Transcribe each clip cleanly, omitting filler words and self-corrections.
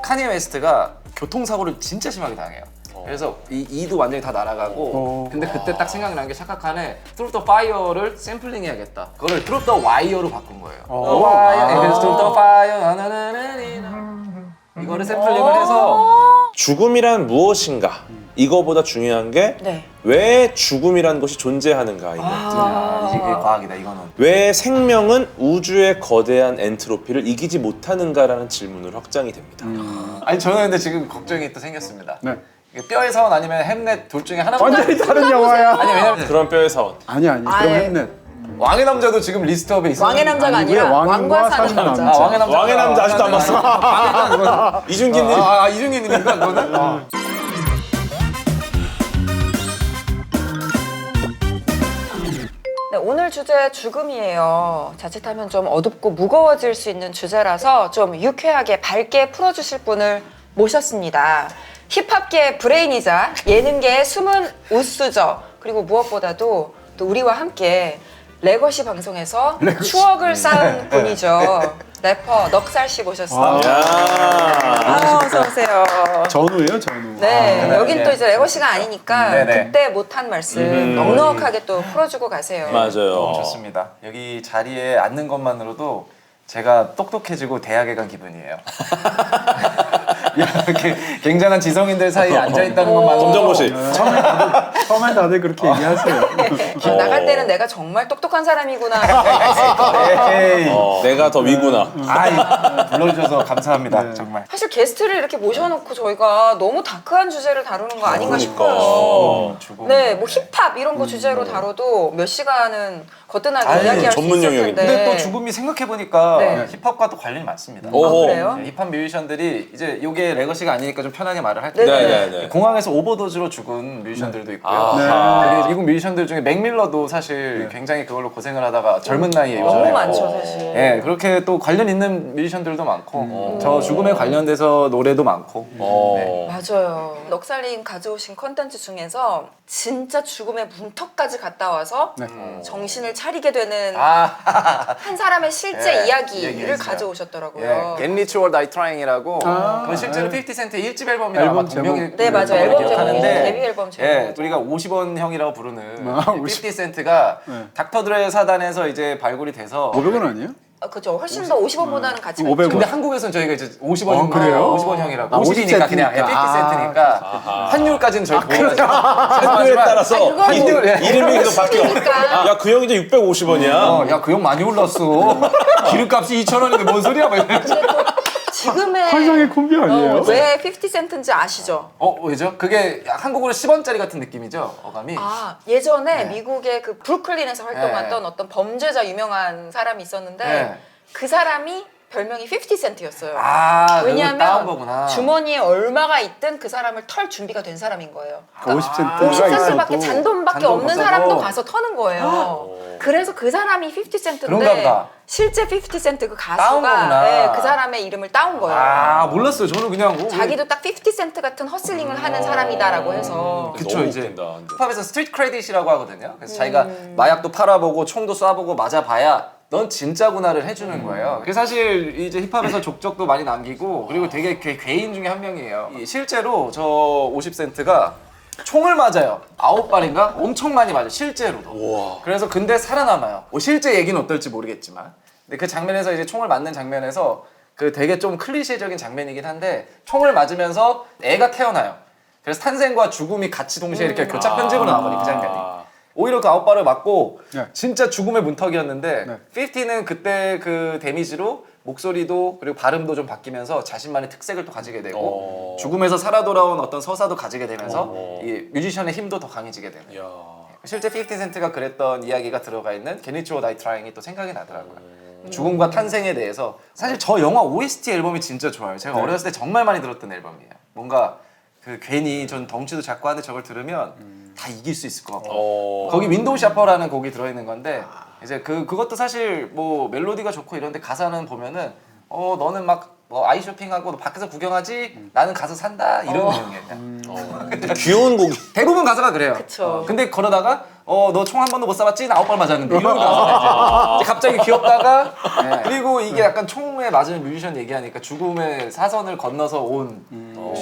카니에 웨스트가 교통사고를 진짜 심하게 당해요. 그래서 이도 완전히 다 날아가고 근데 그때 딱 생각이 난 게 샤카칸에 Through the Fire를 샘플링 해야겠다. 그거를 Through the Wire로 바꾼 거예요. 그래서 Through the Fire 이거를 샘플링을 해서 죽음이란 무엇인가? 이거보다 중요한 게 왜 네. 죽음이라는 것이 존재하는가? 이게 과학이다 이거는. 왜 생명은 우주의 거대한 엔트로피를 이기지 못하는가라는 질문으로 확장이 됩니다. 아니 저는 근데 지금 걱정이 또 생겼습니다. 네. 이게 뼈의 사원 아니면 햄넷 둘 중에 하나. 완전히 다른 영화야. 아니 왜냐면 그런 뼈의 사원. 아니 그럼 아예. 햄넷. 왕의 남자도 지금 리스트업에 있어요. 왕의 남자가 아니고요. 아니라 왕과 왕과 사는 사는 남자. 남자. 왕의 남자. 왕의 남자 아직도 안 봤어. 이준기님. 이중기님인가 그거는? 네, 오늘 주제 죽음이에요. 자칫하면 좀 어둡고 무거워질 수 있는 주제라서 좀 유쾌하게 밝게 풀어주실 분을 모셨습니다. 힙합계의 브레인이자 예능계의 숨은 우수저, 그리고 무엇보다도 또 우리와 함께 레거시 방송에서 추억을 쌓은 분이죠. 래퍼 넉살 씨 모셨습니다. 야. 어서 오세요. 전우예요, 전우. 네, 네, 여긴 네. 또 이제 레거시가 아니니까 네네. 그때 못한 말씀 넉넉하게 또 풀어주고 가세요. 맞아요. 너무 좋습니다. 여기 자리에 앉는 것만으로도 제가 똑똑해지고 대학에 간 기분이에요. 이렇게 굉장한 지성인들 사이에 앉아있다는 것만으로도 검정고 씨. 처음에 다들 그렇게 얘기하세요. 나갈 때는 내가 정말 똑똑한 사람이구나. 에이. 내가 더 위구나. 아이, 불러주셔서 감사합니다. 정말. 사실 게스트를 이렇게 모셔놓고 저희가 너무 다크한 주제를 다루는 거 아닌가 싶어요. 죽음. 네, 뭐 힙합 이런 거 주제로 다뤄도 몇 시간은 거뜬하게 아유, 이야기할 수 전문 있을 영역인데. 텐데. 근데 또 죽음이 생각해보니까 네. 힙합과 또 관련이 많습니다. 오호. 그래요? 네, 힙합 뮤지션들이 이제 이게 레거시가 아니니까 좀 편하게 말을 할게요. 네네네. 공항에서 오버도즈로 죽은 뮤지션들도 있고요. 아하. 그리고 미국 뮤지션들 중에 맥밀러도 사실 굉장히 그걸로 고생을 하다가 젊은 나이에 요즘에 너무 많죠, 사실. 예, 그렇게 또 관련 있는 뮤지션들도 많고 저 죽음에 관련돼서 노래도 많고 네. 맞아요. 넉살님 가져오신 컨텐츠 중에서 진짜 죽음의 문턱까지 갔다 와서 정신을 차리게 되는 한 사람의 실제 예, 이야기를 얘기했어요. 가져오셨더라고요. Get Rich or Die Trying이라고 그건 실제로 50센트의 1집 앨범이랑 앨범 아마 동명이 제목. 네, 맞아요. 앨범 제목, 데뷔 앨범 제목. 예, 우리가 50원 형이라고 부르는 50. 50센트가 네. 닥터 드레 사단에서 이제 발굴이 돼서 500원 아니에요? 그죠. 훨씬 더 50원보다는 가치가 500원. 있죠. 근데 한국에서는 저희가 이제 50원 형, 그래요? 50원 형이라고. 아, 50이니까 그냥 50센트니까. 50센트니까 환율까지는 저희 보호하죠. 환율에 따라서 그거는 이름이 계속 바뀌어. 그러니까. 야, 그 형 이제 650원이야. 야, 그 형 많이 올랐어. 기름값이 2,000원인데 뭔 소리야? 막 이러면서. 근데 또 지금의 환상의 콤비 아니에요? 왜 50센트인지 아시죠? 왜죠? 그게 한국으로 10원짜리 같은 느낌이죠? 어감이. 아, 예전에 네. 미국의 그 브루클린에서 활동했던 네. 어떤 범죄자 유명한 사람이 있었는데 네. 그 사람이 별명이 50센트였어요. 아, 그걸 따온 왜냐하면 거구나. 주머니에 얼마가 있든 그 사람을 털 준비가 된 사람인 거예요. 그 50센트가 50센트밖에 있어도 잔돈밖에 잔돈 없는 없어도. 사람도 가서 터는 거예요. 그래서 그 사람이 그런가 50센트인데 보다. 실제 50센트 그 따온 가수가 거구나. 네, 그 사람의 이름을 따온 거예요. 아, 몰랐어요. 저는 그냥. 자기도 딱 50센트 같은 허슬링을 하는 사람이다라고 해서 그쵸, 너무 이제. 웃긴다. 힙합에서 스트리트 크레딧이라고 하거든요. 그래서 자기가 마약도 팔아보고 총도 쏴보고 맞아봐야 넌 진짜구나를 해주는 거예요. 그게 사실 이제 힙합에서 족적도 많이 남기고 그리고 되게 괴인 중에 한 명이에요. 실제로 저 50센트가 총을 맞아요. 9발인가? 엄청 많이 맞아요. 실제로도. 우와. 그래서 근데 살아남아요. 실제 얘기는 어떨지 모르겠지만. 근데 그 장면에서 이제 총을 맞는 장면에서 그 되게 좀 클리셰적인 장면이긴 한데 총을 맞으면서 애가 태어나요. 그래서 탄생과 죽음이 같이 동시에 이렇게 교차 편집으로 나오거든요. 그 장면이. 오히려 그 9발을 맞고 네. 진짜 죽음의 문턱이었는데 네. 50는 그때 그 데미지로 목소리도 그리고 발음도 좀 바뀌면서 자신만의 특색을 또 가지게 되고 죽음에서 살아 돌아온 어떤 서사도 가지게 되면서 이 뮤지션의 힘도 더 강해지게 되는. 야. 실제 50센트가 그랬던 이야기가 들어가 있는 Get Rich or Die Trying이 또 생각이 나더라고요. 죽음과 탄생에 대해서 사실 저 영화 OST 앨범이 진짜 좋아요. 제가 어렸을 때 정말 많이 들었던 앨범이에요. 뭔가 그 괜히 전 덩치도 작고 한데 저걸 들으면 다 이길 수 있을 것 같고 거기 윈도우 샤퍼라는 곡이 들어있는 건데 이제 그것도 사실 뭐 멜로디가 좋고 이런데 가사는 보면은 너는 막 뭐 아이 쇼핑하고 너 밖에서 구경하지 나는 가서 산다 이런 내용이에요. 귀여운 곡이. 대부분 가사가 그래요. 그쵸. 근데 그러다가 너 총 한 번도 못 쏴봤지? 나 9발 맞았는데 이러고 나서 이제 갑자기 귀엽다가 그리고 이게 약간 총에 맞은 뮤지션 얘기하니까 죽음의 사선을 건너서 온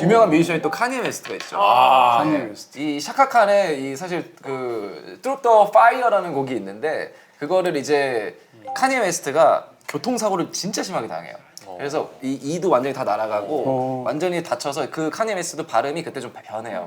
유명한 뮤지션이 또 카니에 웨스트가 있죠. 카니에 웨스트. 이 샤카칸의 이 사실 그 Through the Fire라는 곡이 있는데 그거를 이제 카니에 웨스트가 교통사고를 진짜 심하게 당해요. 그래서 이 이도 완전히 다 날아가고 완전히 다쳐서 그 카니에 웨스트도 발음이 그때 좀 변해요.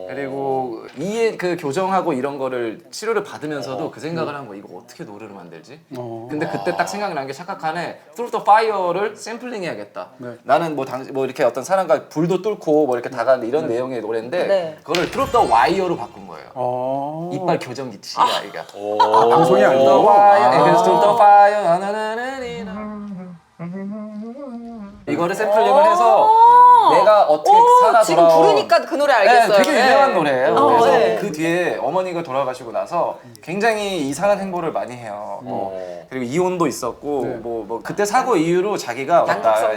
그리고 이의 그 교정하고 이런 거를 치료를 받으면서도 그 생각을 한 거 이거 어떻게 노래로 만들지? 근데 그때 딱 생각이 난 게 샤카칸의 Through the Fire를 샘플링 해야겠다. 나는 뭐 이렇게 어떤 사람과 불도 뚫고 뭐 이렇게 다가는 이런 내용의 노래인데 네. 그거를 Through the Wire로 바꾼 거예요. 이빨 교정기 치야 이가. 방송이 Through the 아니고. Wire, 그래서 Through the Fire, 나나나나니나. 이거를 샘플링을 해서 내가 어떻게 살아 지금 돌아온 부르니까 그 노래 알겠어요. 네, 되게 유명한 네. 노래예요. 어, 그래서 네. 그 뒤에 어머니가 돌아가시고 나서 굉장히 이상한 행보를 많이 해요. 그리고 이혼도 있었고 뭐 그때 사고 이후로 자기가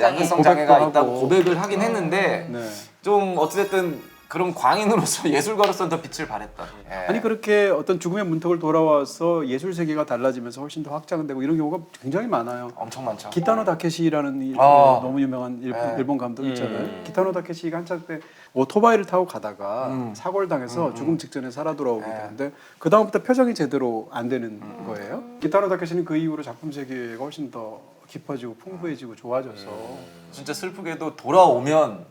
양극성 장애가 고백도 있다고 하고. 고백을 하긴 했는데 네. 좀 어찌됐든 그런 광인으로서 예술가로서는 더 빛을 발했다. 예. 아니 그렇게 어떤 죽음의 문턱을 돌아와서 예술 세계가 달라지면서 훨씬 더 확장되고 이런 경우가 굉장히 많아요. 엄청 많죠. 기타노 다케시라는 너무 유명한 일본 감독 있잖아요. 기타노 다케시가 한참 때 오토바이를 타고 가다가 사고를 당해서 죽음 직전에 살아 돌아오게 되는데 그 다음부터 표정이 제대로 안 되는 거예요. 기타노 다케시는 그 이후로 작품 세계가 훨씬 더 깊어지고 풍부해지고 좋아져서 진짜 슬프게도 돌아오면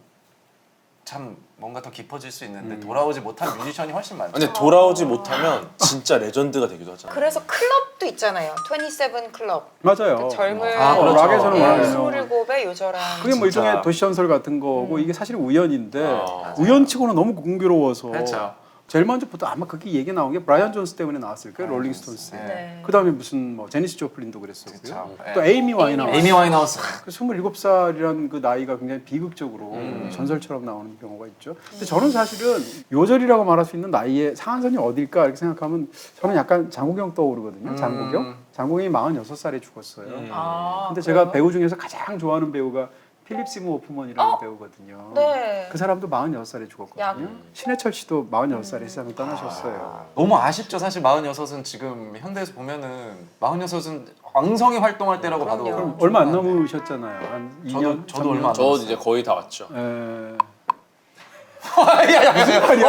참 뭔가 더 깊어질 수 있는데 돌아오지 못한 뮤지션이 훨씬 많죠. 근데 돌아오지 못하면 진짜 레전드가 되기도 하잖아. 그래서 클럽도 있잖아요. 27 클럽. 맞아요. 그 젊은 그렇죠. 락에서는 예. 많아요. 27의 요절한. 그게 뭐 진짜. 일종의 도시전설 같은 거고 이게 사실 우연인데 우연치고는 너무 공교로워서 그렇죠. 제일 먼저부터 아마 그게 얘기 나온 게 브라이언 존스 때문에 나왔을 거예요. 롤링스톤스. 네. 그 다음에 무슨 뭐 제니스 조플린도 그랬었고요. 그쵸. 또 에이미 와인하우스. 에이미 와인하우스. 그 27살이라는 그 나이가 굉장히 비극적으로 전설처럼 나오는 경우가 있죠. 근데 저는 사실은 요절이라고 말할 수 있는 나이의 상한선이 어딜까 이렇게 생각하면 저는 약간 장국영 떠오르거든요. 장국영. 장국영이 46살에 죽었어요. 근데 제가 배우 중에서 가장 좋아하는 배우가 필립 시모 호프먼이라는 배우거든요. 네. 그 사람도 46살에 죽었거든요. 야. 신해철 씨도 46살에 세상을 떠나셨어요. 너무 아쉽죠. 사실 46은 지금 현대에서 보면은 46은 왕성히 활동할 때라고 봐도 그럼요. 그럼 얼마 안 남으셨잖아요. 한 2년. 저도 얼마 안 저 이제 거의 다 왔죠.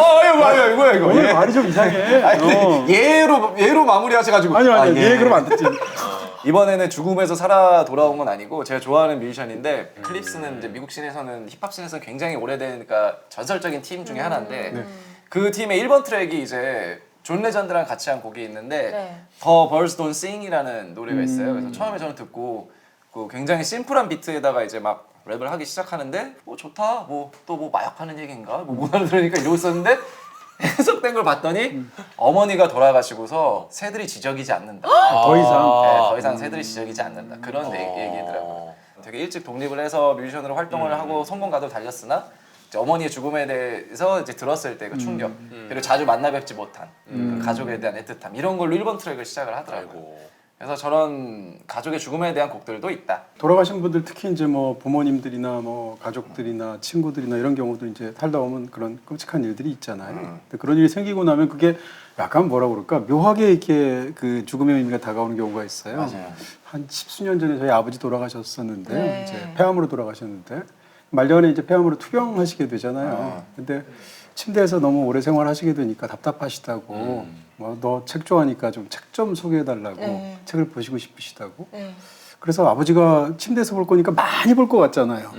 뭐야 이거 오늘 말이 좀 이상해. 예로 마무리하셔가지고 아니, 예. 그러면 안 됐지. 이번에는 죽음에서 살아 돌아온 건 아니고 제가 좋아하는 뮤지션인데 클립스는 이제 미국 씬에서는 힙합 씬에서는 굉장히 오래된 그러니까 전설적인 팀 중에 하나인데 그 팀의 1번 트랙이 이제 존 레전드랑 같이 한 곡이 있는데 네. The Birds Don't Sing이라는 노래가 있어요. 그래서 처음에 저는 듣고 그 굉장히 심플한 비트에다가 이제 막 랩을 하기 시작하는데 좋다 또 뭐 마약하는 얘기인가 못 알아들으니까 이러고 있었는데 해석된 걸 봤더니 어머니가 돌아가시고서 새들이 지저귀지 않는다. 더 이상. 네, 더 이상 새들이 지저귀지 않는다. 그런 얘기더라고요. 되게 일찍 독립을 해서 뮤지션으로 활동을 하고 성공 가도를 달렸으나 이제 어머니의 죽음에 대해서 이제 들었을 때 그 충격 그리고 자주 만나 뵙지 못한 그 가족에 대한 애틋함 이런 걸로 1번 트랙을 시작을 하더라고요. 그래서 저런 가족의 죽음에 대한 곡들도 있다. 돌아가신 분들 특히 이제 뭐 부모님들이나 뭐 가족들이나 친구들이나 이런 경우도 이제 살다 보면 그런 끔찍한 일들이 있잖아요. 근데 그런 일이 생기고 나면 그게 약간 뭐라 그럴까 묘하게 이렇게 그 죽음의 의미가 다가오는 경우가 있어요. 맞아요. 한 10수년 전에 저희 아버지 돌아가셨었는데 네. 이제 폐암으로 돌아가셨는데 말년에 이제 폐암으로 투병하시게 되잖아요. 근데 침대에서 너무 오래 생활하시게 되니까 답답하시다고 뭐 너 책 좋아하니까 좀 책 좀 소개해달라고 네. 책을 보시고 싶으시다고 네. 그래서 아버지가 침대에서 볼 거니까 많이 볼 것 같잖아요.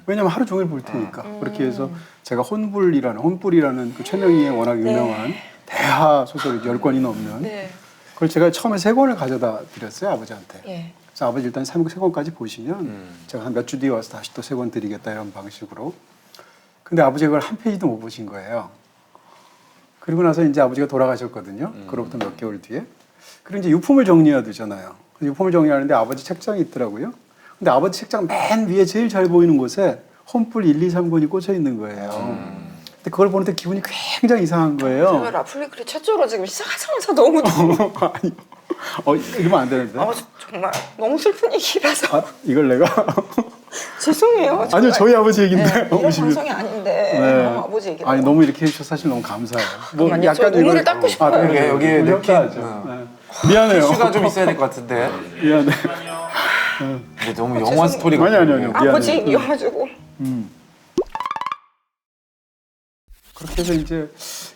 왜냐면 하루 종일 볼 테니까. 그렇게 해서 제가 혼불이라는 그 최명희의 워낙 유명한 대하 소설이 10권이 넘는 네. 그걸 제가 처음에 3권을 가져다 드렸어요 아버지한테. 예. 그래서 아버지 일단 3권까지 보시면 제가 한 몇 주 뒤에 와서 다시 또 3권 드리겠다 이런 방식으로. 근데 아버지가 그걸 한 페이지도 못 보신 거예요. 그리고 나서 이제 아버지가 돌아가셨거든요. 그로부터 몇 개월 뒤에. 그리고 이제 유품을 정리해야 되잖아요. 유품을 정리하는데 아버지 책장이 있더라고요. 근데 아버지 책장 맨 위에 제일 잘 보이는 곳에 홈플 1, 2, 3권이 꽂혀 있는 거예요. 근데 그걸 보는데 기분이 굉장히 이상한 거예요. 왜 라플리크리 최초로 지금 시작하자마자 너무 아니, 이러면 안 되는데. 정말 너무 슬픈 얘기라서 이걸 내가 죄송해요. 아니요, 저희 아버지 얘긴데. 이런 방송이 아닌데 네. 아버지 얘기. 아니 너무 이렇게 해주셔서 사실 너무 감사해요. 잠깐만요. 저 눈물을 닦고 싶어요. 아, 네, 여기 네. 느낌. 하죠. 네. 미안해요. 시간 좀 있어야 될 것 같은데. 미안해. 근데 너무 영화 스토리가. 아니요. 아버지 미안해요. 얘기여가지고. 그렇게 해서 이제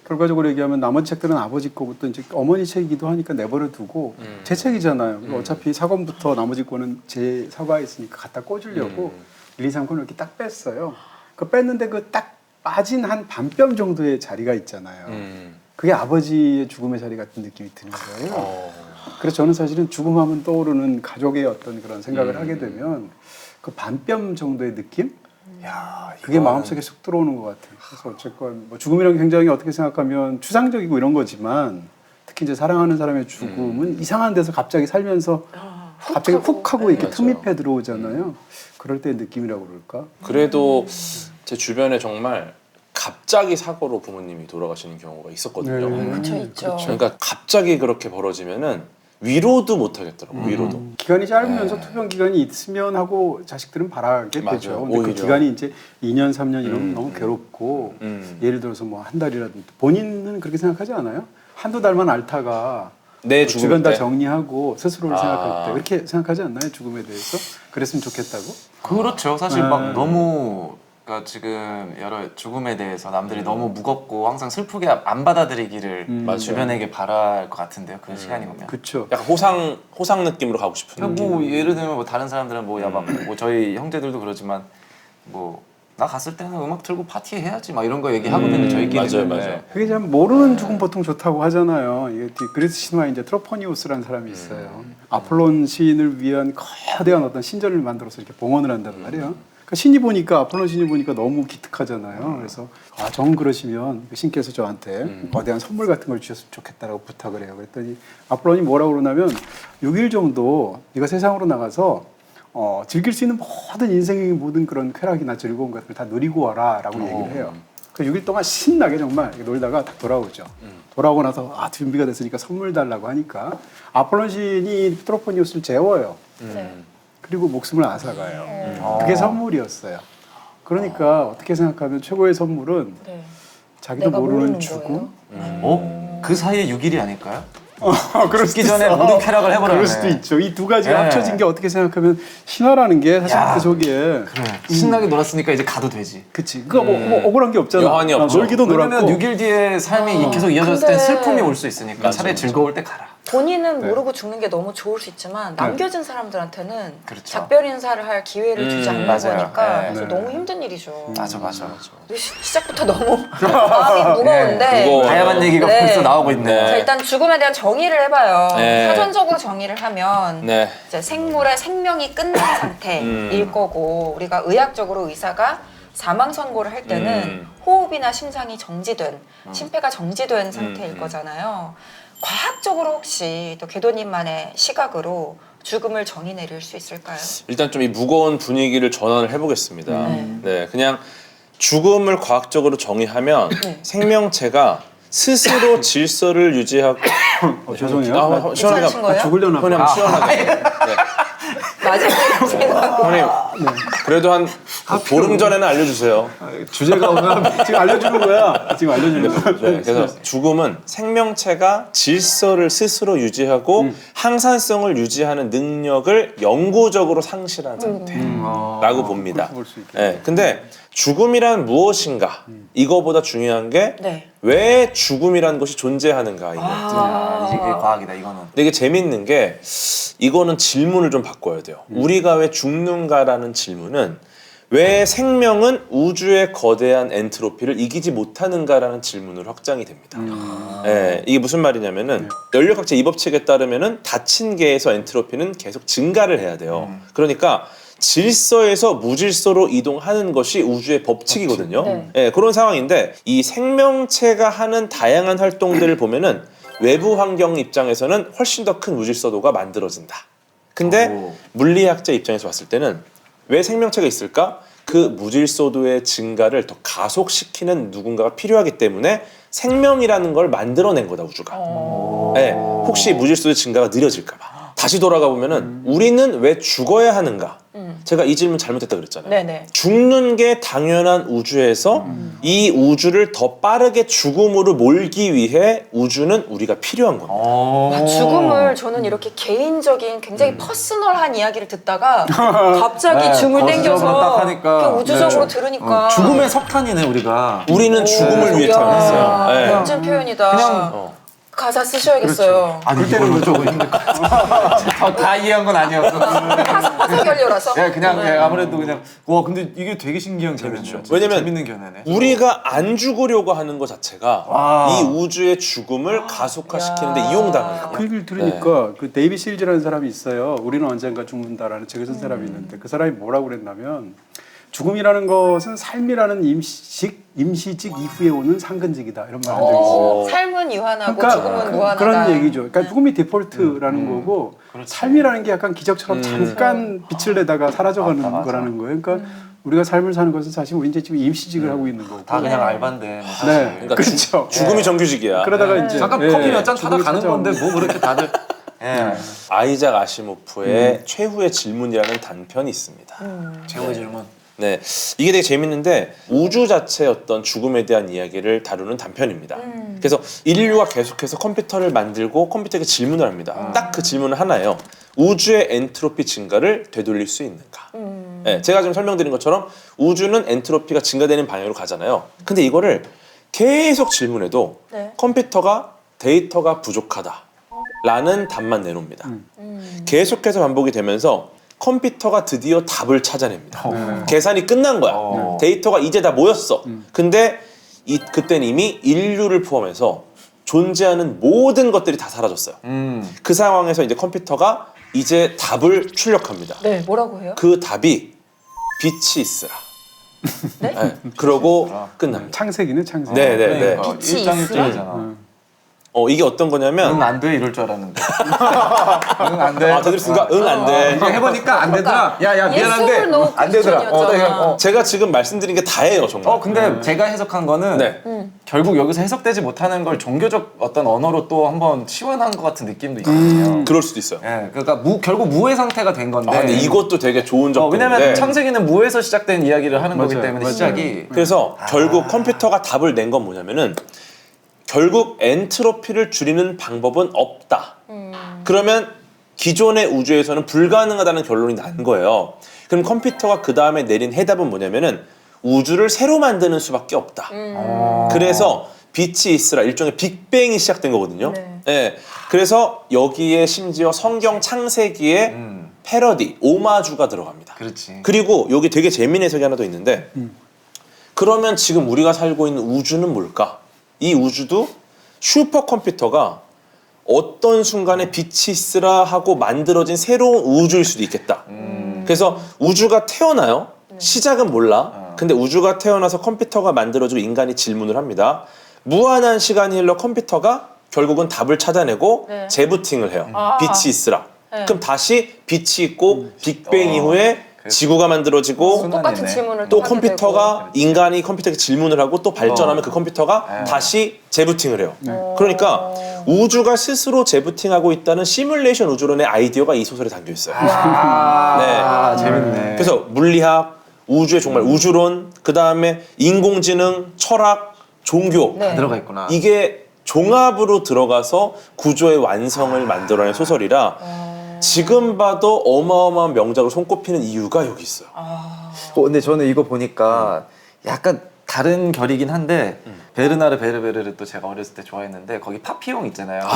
결과적으로 얘기하면 나머지 책들은 아버지 거고 또 이제 어머니 책이기도 하니까 내버려 두고 제 책이잖아요. 어차피 사권부터 나머지 거는 제 서가에 있으니까 갖다 꽂으려고 1, 2, 3권을 이렇게 딱 뺐어요. 그 뺐는데 그 딱 빠진 한 반뼘 정도의 자리가 있잖아요. 그게 아버지의 죽음의 자리 같은 느낌이 드는 거예요. 그래서 저는 사실은 죽음하면 떠오르는 가족의 어떤 그런 생각을 하게 되면 그 반뼘 정도의 느낌? 야, 그게 마음속에 쑥 들어오는 것 같아요. 그래서 어쨌건 뭐 죽음이란 굉장히 어떻게 생각하면 추상적이고 이런 거지만 특히 이제 사랑하는 사람의 죽음은 이상한 데서 갑자기 살면서 갑자기 훅 하고 이렇게 맞아요. 틈입해 들어오잖아요. 그럴 때의 느낌이라고 그럴까? 그래도 제 주변에 정말 갑자기 사고로 부모님이 돌아가시는 경우가 있었거든요. 네. 그렇죠, 있죠. 그러니까 갑자기 그렇게 벌어지면은 위로도 못 하겠더라고. 위로도. 기간이 짧으면서 투병 기간이 있으면 하고 자식들은 바라게 맞아요. 되죠. 근데 그 오히려. 기간이 이제 2년, 3년 이러면 너무 괴롭고 예를 들어서 뭐 한 달이라든지 본인은 그렇게 생각하지 않아요? 한두 달만 앓다가 내 주변 죽을 다 때. 정리하고 스스로를 아. 생각할 때 그렇게 생각하지 않나요? 죽음에 대해서? 그랬으면 좋겠다고? 그렇죠. 사실 네. 막 너무 그러니까 지금 여러 죽음에 대해서 남들이 너무 무겁고 항상 슬프게 안 받아들이기를 맞아요. 주변에게 바랄 것 같은데요. 그 시간이 오면. 그렇죠. 약간 호상 느낌으로 가고 싶은 그러니까 뭐 예를 들면 뭐 다른 사람들은 뭐 야막 뭐 저희 형제들도 그러지만 뭐 나 갔을 때는 음악 틀고 파티 해야지 막 이런 거 얘기하거든요. 저희끼리는. 맞아요. 그게 참 모르는 죽음 보통 좋다고 하잖아요. 이게 그리스 신화에 이제 트로포니우스라는 사람이 있어요. 아폴론 시인을 위한 거대한 어떤 신전을 만들어서 이렇게 봉헌을 한단 말이에요. 그러니까 신이 보니까 아폴론 신이 보니까 너무 기특하잖아요. 그래서 정 그러시면 신께서 저한테 거대한 선물 같은 걸 주셨으면 좋겠다라고 부탁을 해요. 그랬더니 아폴론이 뭐라고 그러냐면 6일 정도 네가 세상으로 나가서 즐길 수 있는 모든 인생의 모든 그런 쾌락이나 즐거운 것들을 다 누리고 와라라고 얘기를 해요. 그 6일 동안 신나게 정말 이렇게 놀다가 딱 돌아오죠. 돌아오고 나서 준비가 됐으니까 선물 달라고 하니까 아폴론 신이 트로포니우스를 재워요. 네. 그리고 목숨을 앗아가요. 그게 선물이었어요. 그러니까 어떻게 생각하면 최고의 선물은 네. 자기도 내가 모르는 모르는 죽음. 어? 그 사이에 6일이 아닐까요? 그럴 죽기 전에 모든 쾌락을 해버렸네. 그럴 수도 있죠. 이 두 가지가 네. 합쳐진 게 어떻게 생각하면 신화라는 게 사실 야. 그 속에 그래. 신나게 놀았으니까 이제 가도 되지. 그치. 그거 뭐 억울한 게 없잖아. 여한이 없죠. 놀기도 왜냐면 놀았고. 6일 뒤에 삶이 계속 이어졌을 근데- 때 슬픔이 올 수 있으니까 맞아, 차라리 맞아. 즐거울 때 가라. 본인은 네. 모르고 죽는 게 너무 좋을 수 있지만 남겨진 사람들한테는 그렇죠. 작별 인사를 할 기회를 주지 않는 맞아요. 거니까 네. 그래서 네. 너무 힘든 일이죠. 맞아. 시작부터 너무 마음이 무거운데 무거워요. 다양한 얘기가 네. 벌써 나오고 있네. 자, 일단 죽음에 대한 정의를 해봐요. 네. 사전적으로 정의를 하면 네. 이제 생물의 생명이 끝난 상태일 거고 우리가 의학적으로 의사가 사망 선고를 할 때는 호흡이나 심장이 정지된 심폐가 정지된 상태일 거잖아요. 과학적으로 혹시 또 궤도님만의 시각으로 죽음을 정의 내릴 수 있을까요? 일단 좀 이 무거운 분위기를 전환을 해보겠습니다. 네, 그냥 죽음을 과학적으로 정의하면 네. 생명체가 스스로 질서를 유지하고 죄송해요. 시원하게 괜찮으신 거예요? 죽으려나 형님 봐. 시원하게. 네. 마지막에 형님 그래도 한 보름 전에는 알려주세요. 주제가 오면 지금 알려주는 거야. 지금 알려주는 거야. 네, 그래서 죽음은 생명체가 질서를 스스로 유지하고 항산성을 유지하는 능력을 영구적으로 상실한 상태라고 봅니다. 그렇게 볼수 있겠네요. 네, 근데 죽음이란 무엇인가? 이거보다 중요한 게 네. 왜 죽음이라는 것이 존재하는가 이거. 이게 과학이다 이거는. 근데 이게 재밌는 게 이거는 질문을 좀 바꿔야 돼요. 우리가 왜 죽는가라는 질문은 왜 생명은 우주의 거대한 엔트로피를 이기지 못하는가라는 질문으로 확장이 됩니다. 예, 이게 무슨 말이냐면은 연력학적 이 법칙에 따르면은 닫힌 계에서 엔트로피는 계속 증가를 해야 돼요. 그러니까 질서에서 무질서로 이동하는 것이 우주의 법칙이거든요. 네. 예, 그런 상황인데 이 생명체가 하는 다양한 활동들을 보면은 외부 환경 입장에서는 훨씬 더 큰 무질서도가 만들어진다. 근데 오. 물리학자 입장에서 봤을 때는 왜 생명체가 있을까? 그 무질서도의 증가를 더 가속시키는 누군가가 필요하기 때문에 생명이라는 걸 만들어낸 거다 우주가. 네, 혹시 무질서도의 증가가 느려질까 봐. 다시 돌아가 보면은 우리는 왜 죽어야 하는가? 제가 이 질문 잘못했다 그랬잖아요. 네네. 죽는 게 당연한 우주에서 이 우주를 더 빠르게 죽음으로 몰기 위해 우주는 우리가 필요한 겁니다. 아, 죽음을 저는 이렇게 개인적인 굉장히 퍼스널한 이야기를 듣다가 갑자기 네, 줌을 거시적으로 땡겨서 딱 하니까. 그냥 우주적으로 네. 들으니까 죽음의 석탄이네 우리가. 우리는 죽음을 위해 태어났어요. 네. 멋진 표현이다. 그냥 가사 쓰셔야겠어요. 아니 그때는 조금 다 이해한 건 아니었어. 파사 결려라서. 예, 그냥 아무래도 그냥 와 근데 이게 되게 신기한 견해죠. 재밌죠. 왜냐면 재밌는 견해네. 우리가 안 죽으려고 하는 것 자체가 와. 이 우주의 죽음을 가속화시키는데 이용당하는 그 거예요. 얘기를 들으니까 그 데이비 실즈라는 사람이 있어요. 우리는 언젠가 죽는다라는 책을 쓴 사람이 있는데 그 사람이 뭐라고 그랬냐면 죽음이라는 것은 삶이라는 임시직 이후에 오는 상근직이다 이런 말을 한 적이 있어요. 삶은 유한하고 그러니까 죽음은 무한하다. 그런 얘기죠. 그러니까 죽음이 디폴트라는 거고 삶이라는 게 약간 기적처럼 잠깐 빛을 내다가 사라져가는 맞아. 거라는 거예요. 그러니까 우리가 삶을 사는 것은 사실 우리 이제 지금 임시직을 하고 있는 거고. 다 그냥 알바인데. 뭐 사실. 네, 그러니까 그렇죠. 죽음이 정규직이야. 그러다가 이제 잠깐 예, 커피 몇 잔 타다 죽음이 가는 찾아오는 건데 뭐 그렇게 다들. 예. 아이작 아시모프의 최후의 질문이라는 단편이 있습니다. 최후의 질문. 네, 이게 되게 재밌는데 우주 자체의 어떤 죽음에 대한 이야기를 다루는 단편입니다. 그래서 인류가 계속해서 컴퓨터를 만들고 컴퓨터에게 질문을 합니다. 딱 그 질문은 하나예요. 우주의 엔트로피 증가를 되돌릴 수 있는가? 네, 제가 지금 설명드린 것처럼 우주는 엔트로피가 증가되는 방향으로 가잖아요. 근데 이거를 계속 질문해도 네. 컴퓨터가 데이터가 부족하다라는 답만 내놓습니다. 계속해서 반복이 되면서 컴퓨터가 드디어 답을 찾아냅니다. 계산이 끝난 거야. 데이터가 이제 다 모였어. 근데 그때는 이미 인류를 포함해서 존재하는 모든 것들이 다 사라졌어요. 그 상황에서 이제 컴퓨터가 이제 답을 출력합니다. 네, 뭐라고 해요? 그 답이 빛이 있으라. 네? 네, 그러고 끝납니다. 창세기는 창세기. 네, 네, 네. 그러니까 빛이 일장일단이잖아. 이게 어떤 거냐면 응 안 돼 이럴 줄 알았는데. 응 안 돼. 아, 되돌렸으니까 응 안 돼. 이거 해보니까 안 되더라. 야야 미안한데 예술을 넣고 안 되더라. 퀘스천이었잖아. 제가 지금 말씀드린 게 다예요, 정말. 근데 제가 해석한 거는 네. 결국 여기서 해석되지 못하는 걸 종교적 어떤 언어로 또 한번 치환한 것 같은 느낌도 있거든요. 그럴 수도 있어요. 예, 그러니까 결국 무의 상태가 된 건데. 근데 이것도 되게 좋은 접근인데. 왜냐면 창세기는 무에서 시작된 이야기를 하는 거기 맞아요. 때문에 맞아요. 시작이. 그래서 결국 컴퓨터가 답을 낸 건 뭐냐면은 결국 엔트로피를 줄이는 방법은 없다. 그러면 기존의 우주에서는 불가능하다는 결론이 난 거예요. 그럼 컴퓨터가 그 다음에 내린 해답은 뭐냐면은 우주를 새로 만드는 수밖에 없다. 그래서 빛이 있으라 일종의 빅뱅이 시작된 거거든요. 네. 예. 그래서 여기에 심지어 성경 창세기에 패러디, 오마주가 들어갑니다. 그렇지. 그리고 여기 되게 재미있는 해석이 하나 더 있는데 그러면 지금 우리가 살고 있는 우주는 뭘까? 이 우주도 슈퍼컴퓨터가 어떤 순간에 빛이 있으라 하고 만들어진 새로운 우주일 수도 있겠다. 그래서 우주가 태어나요. 시작은 몰라. 근데 우주가 태어나서 컴퓨터가 만들어지고 인간이 질문을 합니다. 무한한 시간이 흘러 컴퓨터가 결국은 답을 찾아내고 네. 재부팅을 해요. 아. 빛이 있으라. 네. 그럼 다시 빛이 있고 빅뱅 이후에 지구가 만들어지고 똑같은 순환이네. 질문을 또 하게 컴퓨터가 인간이 컴퓨터에게 질문을 하고 또 발전하면 그 컴퓨터가 다시 재부팅을 해요. 그러니까 우주가 스스로 재부팅하고 있다는 시뮬레이션 우주론의 아이디어가 이 소설에 담겨 있어요. 아, 재밌네. 그래서 물리학, 우주의 정말 우주론, 그 다음에 인공지능, 철학, 종교 네. 들어가 있구나. 이게 종합으로 들어가서 구조의 완성을 만들어낸 소설이라 지금 봐도 어마어마한 명작으로 손꼽히는 이유가 여기 있어요. 근데 저는 이거 보니까 약간 다른 결이긴 한데 베르나르 베르베르를 또 제가 어렸을 때 좋아했는데 거기 파피용 있잖아요.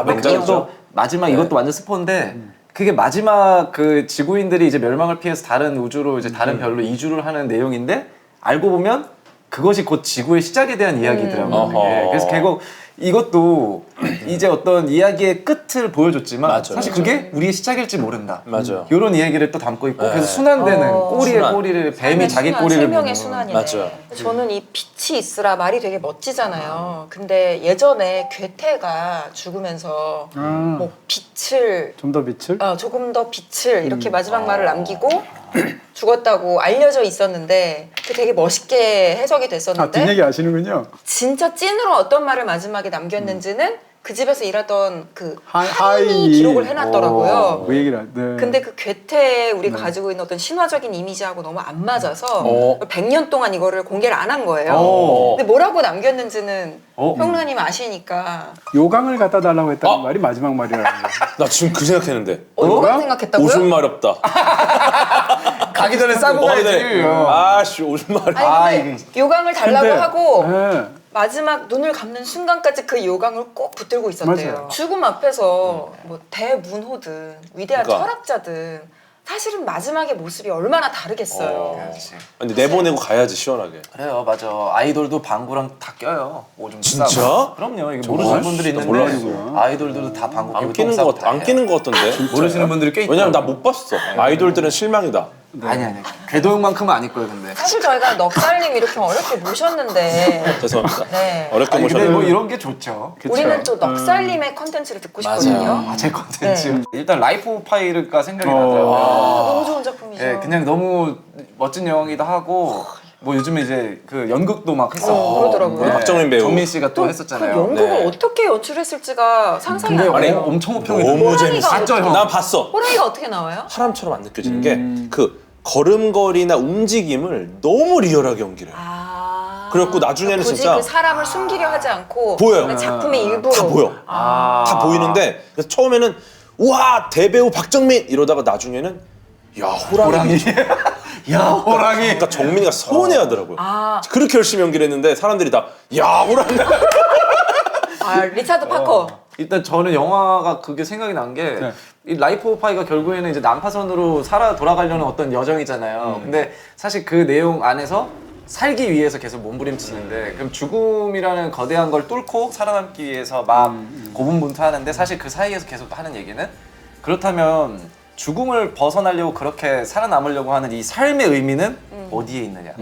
명작이죠. 그것도 마지막 이것도 완전 스포인데 그게 마지막 그 지구인들이 이제 멸망을 피해서 다른 우주로 이제 다른 별로 이주를 하는 내용인데 알고 보면 그것이 곧 지구의 시작에 대한 이야기더라고요. 어허. 예, 그래서 결국 이것도 이제 어떤 이야기의 끝을 보여줬지만 맞아요. 사실 그게 우리의 시작일지 모른다. 맞아요. 이런 이야기를 또 담고 있고 네. 그래서 순환되는 꼬리에 순환. 꼬리를 뱀이 삶의 자기 순환, 꼬리를 생명의 무는. 순환이네. 맞아요. 저는 이 빛이 있으라 말이 되게 멋지잖아요. 근데 예전에 괴테가 죽으면서 뭐 빛을 좀 더 빛을. 조금 더 빛을 이렇게 마지막 말을 남기고 죽었다고 알려져 있었는데 그게 되게 멋있게 해석이 아, 됐었는데 뒷얘기 아시는군요. 진짜 찐으로 어떤 말을 마지막에 남겼는지는 그 집에서 일하던 그 하인이 하인이 기록을 해놨더라고요. 그 얘기를 네. 근데 그 괴테에 우리가 가지고 있는 어떤 신화적인 이미지하고 너무 안 맞아서 100년 동안 이거를 공개를 안 한 거예요. 근데 뭐라고 남겼는지는 평론가님 아시니까 요강을 갖다 달라고 했다는 말이 마지막 말이라는 거예요. 나 지금 그 생각했는데. 뭐가 생각했다고요? 오줌 마렵다. 가기 전에 싸고 가야지. 아씨 오줌 마렵. 아니 근데 요강을 달라고 근데, 하고 네. 마지막 눈을 감는 순간까지 그 요강을 꼭 붙들고 있었대요. 맞아요. 죽음 앞에서 뭐 대문호든 위대한 그러니까. 철학자든 사실은 마지막의 모습이 얼마나 다르겠어요. 그렇지. 근데 내보내고 가야지 시원하게. 그래요, 맞아. 아이돌도 방구랑 다 껴요. 오줌 진짜? 싸고. 그럼요. 이게 모르시는 분들이 나 있는데 몰랐어요. 아이돌들도 다 방구 안 끼고 끼는 똥 거 싸고 다 안 해요. 끼는 거 같던데. 모르시는 분들이 꽤 있다. 왜냐면 나 못 봤어. 아이돌들은 실망이다. 아니. 궤도형만큼은 아닐 거예요, 근데. 사실 저희가 넉살님 이렇게 어렵게 모셨는데 죄송합니다. 네. 어렵게 아니, 근데 모셨는데. 뭐 이런 게 좋죠. 우리는 또 넉살님의 컨텐츠를 듣고 싶거든요. 아, 제 컨텐츠. 네. 일단 라이프 오브 파이가 생각이 나더라고요. 너무 좋은 작품이죠. 예, 그냥 너무 멋진 영화기도 하고 뭐 요즘에 이제 그 연극도 막 했었고 그러더라고요. 박정민 배우. 정민 씨가 또 그 했었잖아요. 연극을 네. 어떻게 연출했을지가 상상이 근데 안 돼요. 엄청 호평이 너무 들어요. 재밌어. 진짜 형. 난 봤어. 호랑이가 어떻게 나와요? 사람처럼 안 느껴지는 게 그 걸음걸이나 움직임을 너무 리얼하게 연기를 해. 그래갖고 나중에는 굳이 진짜 그 사람을 숨기려 하지 않고 보여요. 그냥 작품의 일부로 다 보여. 다 보이는데 그래서 처음에는 우와 대배우 박정민 이러다가 나중에는 야 호랑이. 야, 호랑이. 그러니까 정민이가 서운해하더라고요. 아. 그렇게 열심히 연기를 했는데 사람들이 다 야 호랑이. 리차드 파커. 일단 저는 영화가 그게 생각이 난 게 네. 이 라이프 오브 파이가 결국에는 이제 난파선으로 살아 돌아가려는 어떤 여정이잖아요. 근데 사실 그 내용 안에서 살기 위해서 계속 몸부림치는데 그럼 죽음이라는 거대한 걸 뚫고 살아남기 위해서 막 고군분투하는데 사실 그 사이에서 계속 하는 얘기는 그렇다면 죽음을 벗어나려고 그렇게 살아남으려고 하는 이 삶의 의미는 어디에 있느냐.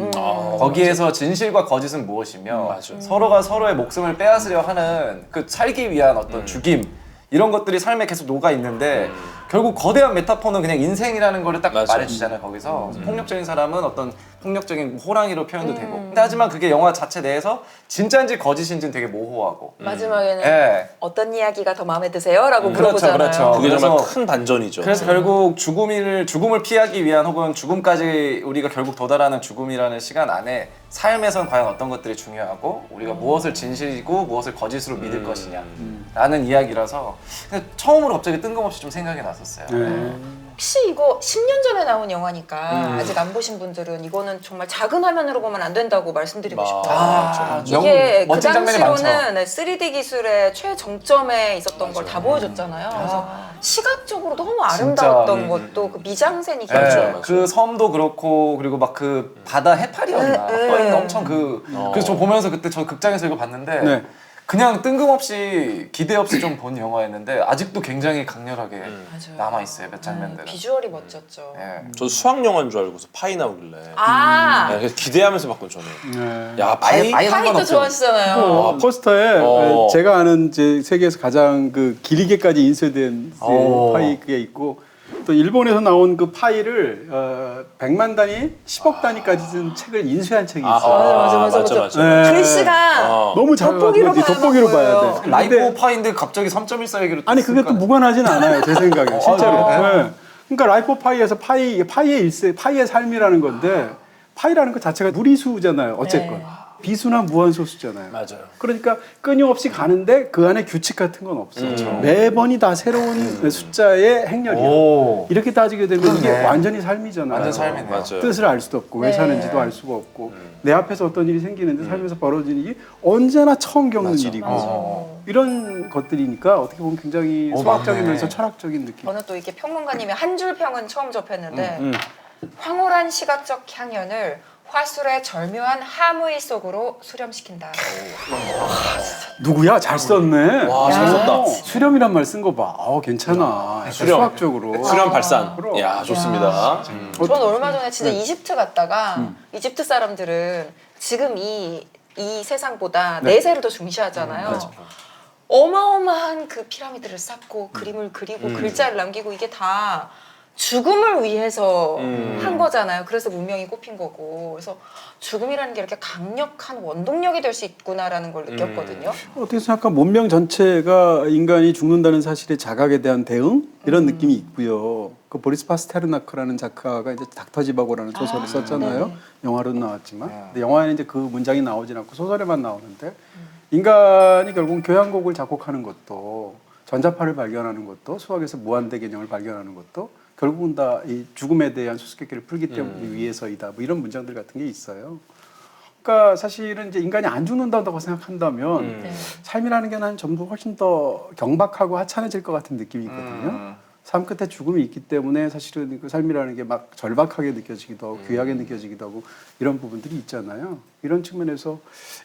거기에서 진실과 거짓은 무엇이며 맞아. 서로가 서로의 목숨을 빼앗으려 하는 그 살기 위한 어떤 죽임 이런 것들이 삶에 계속 녹아 있는데 결국 거대한 메타포는 그냥 인생이라는 거를 딱 맞아. 말해주잖아요. 거기서 폭력적인 사람은 어떤 폭력적인 호랑이로 표현도 되고 근데 하지만 그게 영화 자체 내에서 진짜인지 거짓인지는 되게 모호하고 마지막에는 예. 어떤 이야기가 더 마음에 드세요?라고 그렇죠, 물어보잖아요. 그렇죠. 그게 정말 그래서- 큰 반전이죠. 그래서 결국 죽음을 피하기 위한 혹은 죽음까지 우리가 결국 도달하는 죽음이라는 시간 안에 삶에선 과연 어떤 것들이 중요하고 우리가 무엇을 진실이고 무엇을 거짓으로 믿을 것이냐라는 이야기라서 근데 처음으로 갑자기 뜬금없이 좀 생각이 났었어요. 네. 혹시 이거 10년 전에 나온 영화니까 아직 안 보신 분들은 이거는 정말 작은 화면으로 보면 안 된다고 말씀드리고 싶어요. 이게 그 멋진 장면이 많죠. 당시로는 3D 기술의 최정점에 있었던 걸 다 보여줬잖아요. 그래서 시각적으로 너무 아름다웠던 진짜. 것도 그 미장센이 네, 굉장히 그 섬도 그렇고 그리고 막 그 바다 해파리였나 네, 떠 있는 네. 엄청 그래서 저 보면서 그때 저 극장에서 이거 봤는데 네. 그냥 뜬금없이 기대 없이 좀 본 영화였는데 아직도 굉장히 강렬하게 맞아요. 남아 있어요 몇 장면들은. 비주얼이 멋졌죠. 예. 저 수학 영화인 줄 알고서 파이 나오길래 네, 그래서 기대하면서 봤거든 저는. 네. 야 아예 파이. 파이도 상관없죠. 좋아하시잖아요. 포스터에 어. 제가 아는 이제 세계에서 가장 그 길이게까지 인쇄된 오. 파이 그게 있고 또 일본에서 나온 그 파이를 100만 단위, 10억 단위까지 쓴 책을 인쇄한 책이 있어요. 맞아. 네. 글씨가 너무 잘 돋보기로 가지고 돋보기로 봐야 봐야 보여요. 돼. 라이브 근데- 오브 파인데 갑자기 3.14 얘기로 아니 그게 또 무관하진 않아요 제 생각에 실제로. 네. 네. 그러니까 라이프 오브 파이에서 파이의 일생, 파이의 삶이라는 건데 파이라는 것 자체가 무리수잖아요. 어쨌건 네. 비수나 무한소수잖아요. 맞아요. 그러니까 끊임없이 가는데 그 안에 규칙 같은 건 없어. 매번이 다 새로운 숫자의 행렬이야. 오. 이렇게 따지게 되면 이게 그러네. 완전히 삶이잖아요. 완전 삶이네요. 맞아요. 뜻을 알 수도 없고 왜 네. 사는지도 알 수가 없고 내 앞에서 어떤 일이 생기는데 삶에서 벌어지는 일이 언제나 처음 겪는 맞아. 일이고 어. 이런 것들이니까 어떻게 보면 굉장히 수학적이면서 맞네. 철학적인 느낌. 저는 또 이렇게 평론가님의 한 줄 평은 처음 접했는데 황홀한 시각적 향연을 화술의 절묘한 하무이 속으로 수렴시킨다. 누구야? 잘 썼네. 와, 잘 썼다. 수렴이란 말 쓴 거 봐. 괜찮아. 수렴. 수학적으로. 수련 발산. 그럼. 야 좋습니다. 전 얼마 전에 진짜 이집트 갔다가 이집트 사람들은 지금 이 세상보다 내세를 더 중시하잖아요. 어마어마한 그 피라미드를 쌓고 그림을 그리고 글자를 남기고 이게 다 죽음을 위해서 한 거잖아요. 그래서 문명이 꼽힌 거고. 그래서 죽음이라는 게 이렇게 강력한 원동력이 될 수 있구나라는 걸 느꼈거든요. 어떻게 생각하면 문명 전체가 인간이 죽는다는 사실의 자각에 대한 대응 이런 느낌이 있고요. 그 보리스 파스테르나크라는 작가가 이제 닥터지바고라는 소설을 썼잖아요. 네네. 영화로는 나왔지만, 근데 영화에는 이제 그 문장이 나오진 않고 소설에만 나오는데 인간이 결국은 교향곡을 작곡하는 것도 전자파를 발견하는 것도 수학에서 무한대 개념을 발견하는 것도 결국은 다 이 죽음에 대한 수수께끼를 풀기 때문에 위해서이다. 뭐 이런 문장들 같은 게 있어요. 그러니까 사실은 이제 인간이 안 죽는다고 생각한다면 삶이라는 게 난 전부 훨씬 더 경박하고 하찮아질 것 같은 느낌이 있거든요. 삶 끝에 죽음이 있기 때문에 사실은 그 삶이라는 게 막 절박하게 느껴지기도 하고 귀하게 느껴지기도 하고 이런 부분들이 있잖아요. 이런 측면에서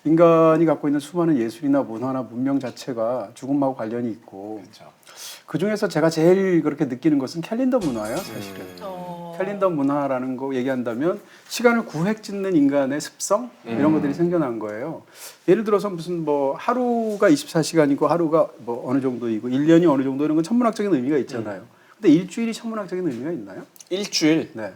인간이 갖고 있는 수많은 예술이나 문화나 문명 자체가 죽음하고 관련이 있고 그 중에서 제가 제일 그렇게 느끼는 것은 캘린더 문화예요, 사실은. 캘린더 문화라는 거 얘기한다면 시간을 구획짓는 인간의 습성 이런 것들이 생겨난 거예요. 예를 들어서 무슨 뭐 하루가 24시간이고 하루가 뭐 어느 정도이고 1년이 어느 정도 이런 건 천문학적인 의미가 있잖아요. 근데 일주일이 천문학적인 의미가 있나요? 일주일? 네.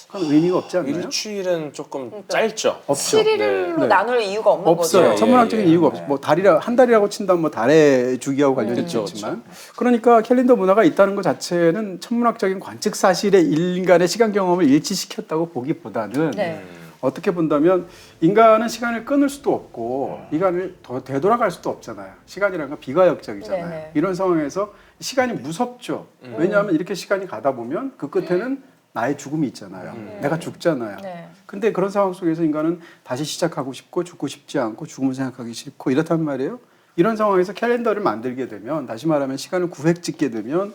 그건 의미가 없지 않나요? 일주일은 조금 짧죠. 없죠. 7일로 네. 나눌 이유가 없는 없어요. 거죠. 천문학적인 이유가 없어. 뭐 달이라 한 달이라고 친다면 뭐 달의 주기하고 관련이 그쵸, 있겠지만, 그러니까 캘린더 문화가 있다는 것 자체는 천문학적인 관측 사실에 인간의 시간 경험을 일치시켰다고 보기보다는 네. 어떻게 본다면 인간은 시간을 끊을 수도 없고 인간을 더 되돌아갈 수도 없잖아요. 시간이라는 건 비가역적이잖아요. 네네. 이런 상황에서 시간이 무섭죠. 왜냐하면 이렇게 시간이 가다 보면 그 끝에는 나의 죽음이 있잖아요. 내가 죽잖아요. 네. 근데 그런 상황 속에서 인간은 다시 시작하고 싶고 죽고 싶지 않고 죽음을 생각하기 싫고 이렇단 말이에요. 이런 상황에서 캘린더를 만들게 되면 다시 말하면 시간을 구획짓게 되면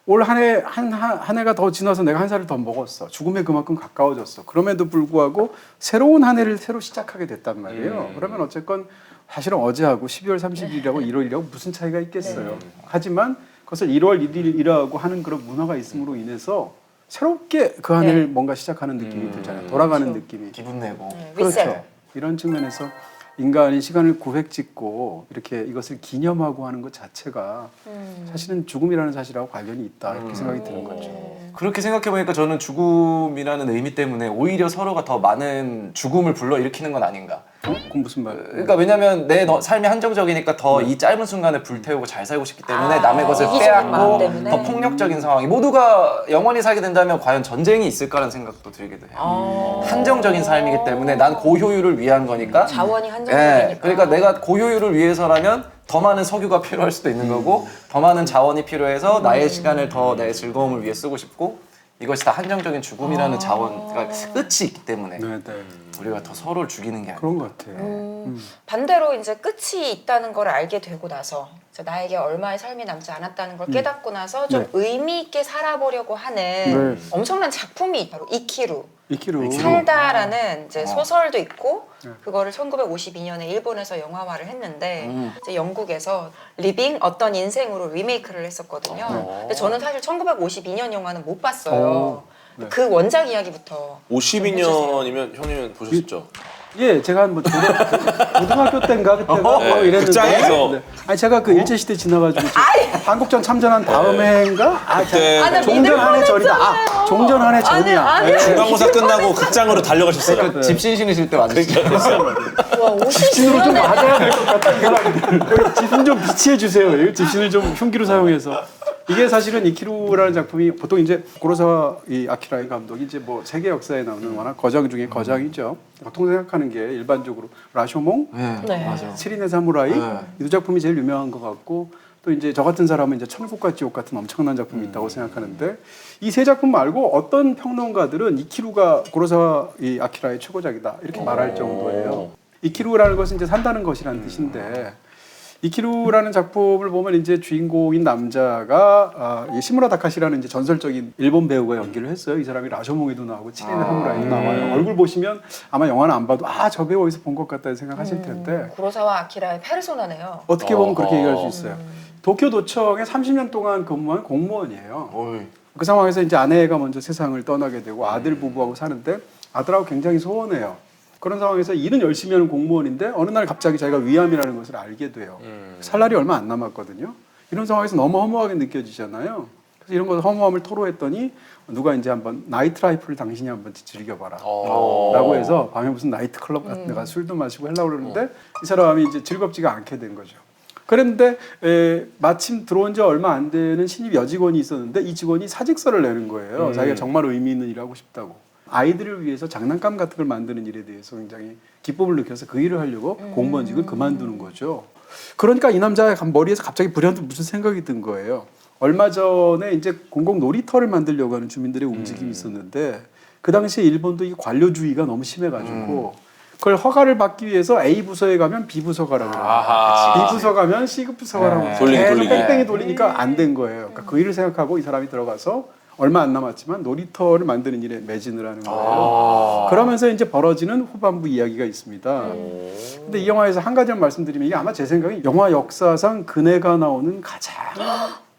올 한 해 한 해가 더 지나서 내가 한 살을 더 먹었어. 죽음에 그만큼 가까워졌어. 그럼에도 불구하고 새로운 한 해를 새로 시작하게 됐단 말이에요. 그러면 어쨌건 사실은 어제하고 12월 30일이라고 1월이라고 무슨 차이가 있겠어요. 하지만 그것을 1월 1일이라고 하는 그런 문화가 있음으로 인해서 새롭게 그 한 해를 뭔가 시작하는 느낌이 들잖아요. 돌아가는 그렇죠. 느낌이. 기분 내고. 리셋. 그렇죠. 이런 측면에서 인간이 시간을 구획짓고 이렇게 이것을 기념하고 하는 것 자체가 사실은 죽음이라는 사실하고 관련이 있다 이렇게 생각이 드는 거죠. 그렇게 생각해보니까 저는 죽음이라는 의미 때문에 오히려 서로가 더 많은 죽음을 불러일으키는 건 아닌가. 그건 무슨 말? 그러니까 왜냐면 내 삶이 한정적이니까 더 이 짧은 순간을 불태우고 잘 살고 싶기 때문에 남의 것을 이기적인 마음 빼앗고 때문에. 더 폭력적인 상황이 모두가 영원히 살게 된다면 과연 전쟁이 있을까라는 생각도 들기도 해요. 한정적인 삶이기 때문에 난 고효율을 위한 거니까 자원이 한정적이니까. 예, 그러니까 내가 고효율을 위해서라면 더 많은 석유가 필요할 수도 있는 거고 더 많은 자원이 필요해서 나의 시간을 더 내 즐거움을 위해 쓰고 싶고 이것이 다 한정적인 죽음이라는 자원, 그러니까 끝이 있기 때문에 네, 네. 우리가 더 서로를 죽이는 게 아니라 그런 것 같아요. 반대로 이제 끝이 있다는 걸 알게 되고 나서 이제 나에게 얼마의 삶이 남지 않았다는 걸 깨닫고 나서 좀 네. 의미 있게 살아보려고 하는 네. 엄청난 작품이 바로 이키루. 이키루. 살다라는 이제 소설도 있고 네. 그거를 1952년에 일본에서 영화화를 했는데 이제 영국에서 리빙 어떤 인생으로 리메이크를 했었거든요. 근데 저는 사실 1952년 영화는 못 봤어요. 네. 그 원작 이야기부터 52년이면 형님은 보셨죠? 예, 제가 뭐 고등학교 때인가 그때가 네, 이랬는데. 극장에서. 네. 아니 제가 그 일제 시대 지나가지고 한국전 참전한 다음 해인가? 아, 그때 아, 나 종전 한 해 전이다. 아, 종전 한 해 전이야. 아니. 예. 중간고사 끝나고 극장으로 달려가셨어요. 집신 신으실 때 맞으시죠? 와 집신으로 좀 52년에 맞아야 될 것 같다. 이거 집신 좀 비치해 주세요. 이 집신을 좀 흉기로 사용해서. 이게 사실은 이키루라는 작품이 보통 이제 고로사와 이 아키라이 감독이 이제 뭐 세계 역사에 나오는 워낙 거장 중에 거장이죠. 보통 생각하는 게 일반적으로 라쇼몽, 네. 맞아. 7인의 사무라이 네. 이 두 작품이 제일 유명한 것 같고 또 이제 저 같은 사람은 이제 천국과 지옥 같은 엄청난 작품이 있다고 생각하는데 이 세 작품 말고 어떤 평론가들은 이키루가 고로사와 이 아키라의 최고작이다 이렇게 말할 정도예요. 이키루라는 것은 이제 산다는 것이라는 뜻인데 이키루라는 작품을 보면 이제 주인공인 남자가 이 시무라 다카시라는 이제 전설적인 일본 배우가 연기를 했어요. 이 사람이 라쇼몽에도 나오고 칠인의 사무라이도 나와요. 얼굴 보시면 아마 영화는 안 봐도 저 배우 어디서 본 것 같다 생각하실 텐데 고로사와 아키라의 페르소나네요. 어떻게 보면 그렇게 얘기할 수 있어요. 도쿄도청에 30년 동안 근무한 공무원이에요. 어이. 그 상황에서 이제 아내가 먼저 세상을 떠나게 되고 아들 부부하고 사는데 아들하고 굉장히 소원해요. 그런 상황에서 일은 열심히 하는 공무원인데 어느 날 갑자기 자기가 위암이라는 것을 알게 돼요. 살 날이 얼마 안 남았거든요. 이런 상황에서 너무 허무하게 느껴지잖아요. 그래서 이런 거 허무함을 토로했더니 누가 이제 한번 나이트 라이프를 당신이 한번 즐겨봐라. 어. 라고 해서 밤에 무슨 나이트 클럽 같은 데 가서 술도 마시고 하려고 그러는데 이 사람이 이제 즐겁지가 않게 된 거죠. 그런데 마침 들어온 지 얼마 안 되는 신입 여직원이 있었는데 이 직원이 사직서를 내는 거예요. 자기가 정말 의미 있는 일을 하고 싶다고. 아이들을 위해서 장난감 같은 걸 만드는 일에 대해서 굉장히 기쁨을 느껴서 그 일을 하려고 공무원직을 그만두는 거죠. 그러니까 이 남자가 머리에서 갑자기 불현듯 무슨 생각이 든 거예요. 얼마 전에 이제 공공 놀이터를 만들려고 하는 주민들의 움직임이 있었는데 그 당시에 일본도 이 관료주의가 너무 심해가지고 그걸 허가를 받기 위해서 A 부서에 가면 B 부서 가라고 아하. B 부서 가면 C 부서 가라고 돌리기, 계속 돌리기. 뺑뺑이 돌리니까 안 된 거예요. 그러니까 그 일을 생각하고 이 사람이 들어가서 얼마 안 남았지만 놀이터를 만드는 일에 매진을 하는 거예요. 그러면서 이제 벌어지는 후반부 이야기가 있습니다. 근데 이 영화에서 한 가지만 말씀드리면 이게 아마 제 생각에 영화 역사상 그네가 나오는 가장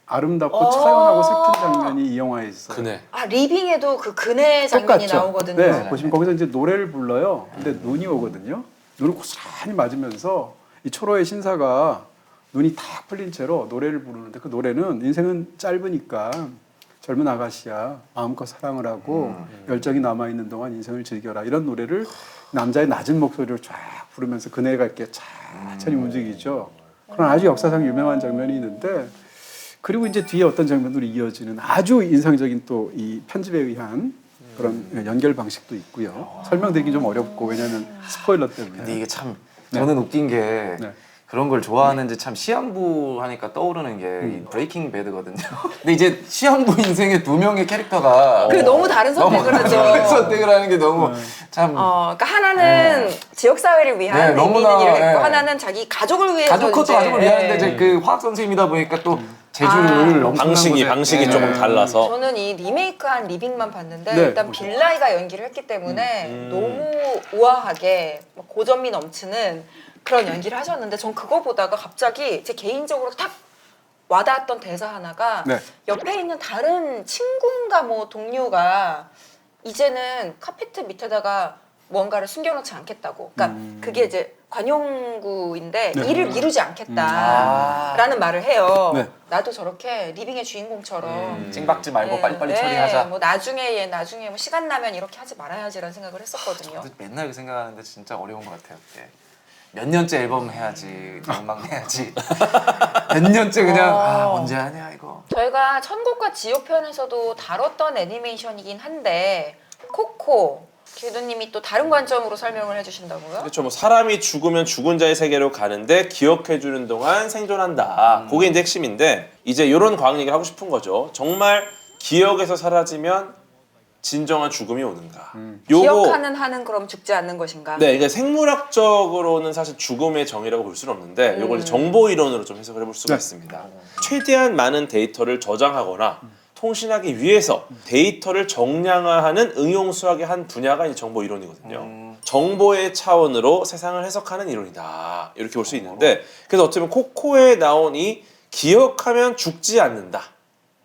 아름답고 처연하고 슬픈 장면이 이 영화에 있어요. 그네. 아 리빙에도 그 그네 장면이 똑같죠. 나오거든요. 네, 보시면 거기서 이제 노래를 불러요. 근데 눈이 오거든요. 눈을 고스란히 맞으면서 이 초로의 신사가 눈이 탁 풀린 채로 노래를 부르는데 그 노래는 인생은 짧으니까 젊은 아가씨야 마음껏 사랑을 하고 열정이 남아있는 동안 인생을 즐겨라 이런 노래를 남자의 낮은 목소리로 쫙 부르면서 그네가 이렇게 천천히 움직이죠. 그런 아주 역사상 유명한 장면이 있는데 그리고 이제 뒤에 어떤 장면으로 이어지는 아주 인상적인 또 이 편집에 의한 그런 연결 방식도 있고요. 설명드리기 좀 어렵고 왜냐하면 스포일러 때문에. 근데 이게 참 저는 웃긴 게 네. 그런 걸 좋아하는지 참 시한부 하니까 떠오르는 게 이 브레이킹 배드거든요. 근데 이제 시한부 인생의 두 명의 캐릭터가 그리고 너무 다른 선택을 하죠. 다른 선택을 하는 게 너무 참 그러니까 하나는 지역 사회를 위한 네, 의미 있는 너무나, 일을 했고 네. 하나는 자기 가족을 위해서 가족 것도 이제, 가족을 위하는데 예. 이제 그 화학 선생님이다 보니까 또 재주를 엄청난 방식이 곳에- 조금 달라서. 저는 이 리메이크한 리빙만 봤는데 네, 일단 보죠. 빌라이가 연기를 했기 때문에 너무 우아하게 막 고전미 넘치는 그런 연기를 하셨는데 전 그거 보다가 갑자기 제 개인적으로 딱 와닿았던 대사 하나가 네. 옆에 있는 다른 친구인가 뭐 동료가 이제는 카페트 밑에다가 뭔가를 숨겨놓지 않겠다고. 그러니까 그게 이제 관용구인데 네. 일을 미루지 않겠다라는 말을 해요. 네. 나도 저렇게 리빙의 주인공처럼 찡박지 말고 예, 빨리빨리 예, 처리하자. 뭐 나중에 뭐 시간 나면 이렇게 하지 말아야지라는 생각을 했었거든요. 저도 맨날 그 생각하는데 진짜 어려운 것 같아요. 예. 몇 년째 앨범 해야지, 음악 해야지. 몇 년째 그냥 언제 하냐 이거. 저희가 천국과 지옥 편에서도 다뤘던 애니메이션이긴 한데 코코 기두님이 또 다른 관점으로 설명을 해주신다고요? 그렇죠. 뭐 사람이 죽으면 죽은 자의 세계로 가는데 기억해주는 동안 생존한다. 그게 이제 핵심인데 이제 이런 과학 얘기를 하고 싶은 거죠. 정말 기억에서 사라지면 진정한 죽음이 오는가? 기억하는 한은 그럼 죽지 않는 것인가? 네, 그러니까 생물학적으로는 사실 죽음의 정의라고 볼 수는 없는데 이걸 이제 정보 이론으로 좀 해석을 해볼 수가 있습니다. 최대한 많은 데이터를 저장하거나 통신하기 위해서 데이터를 정량화하는 응용 수학의 한 분야가 이 정보 이론이거든요. 정보의 차원으로 세상을 해석하는 이론이다. 이렇게 볼 수 있는데 그래서 어쩌면 코코에 나온 이 기억하면 죽지 않는다.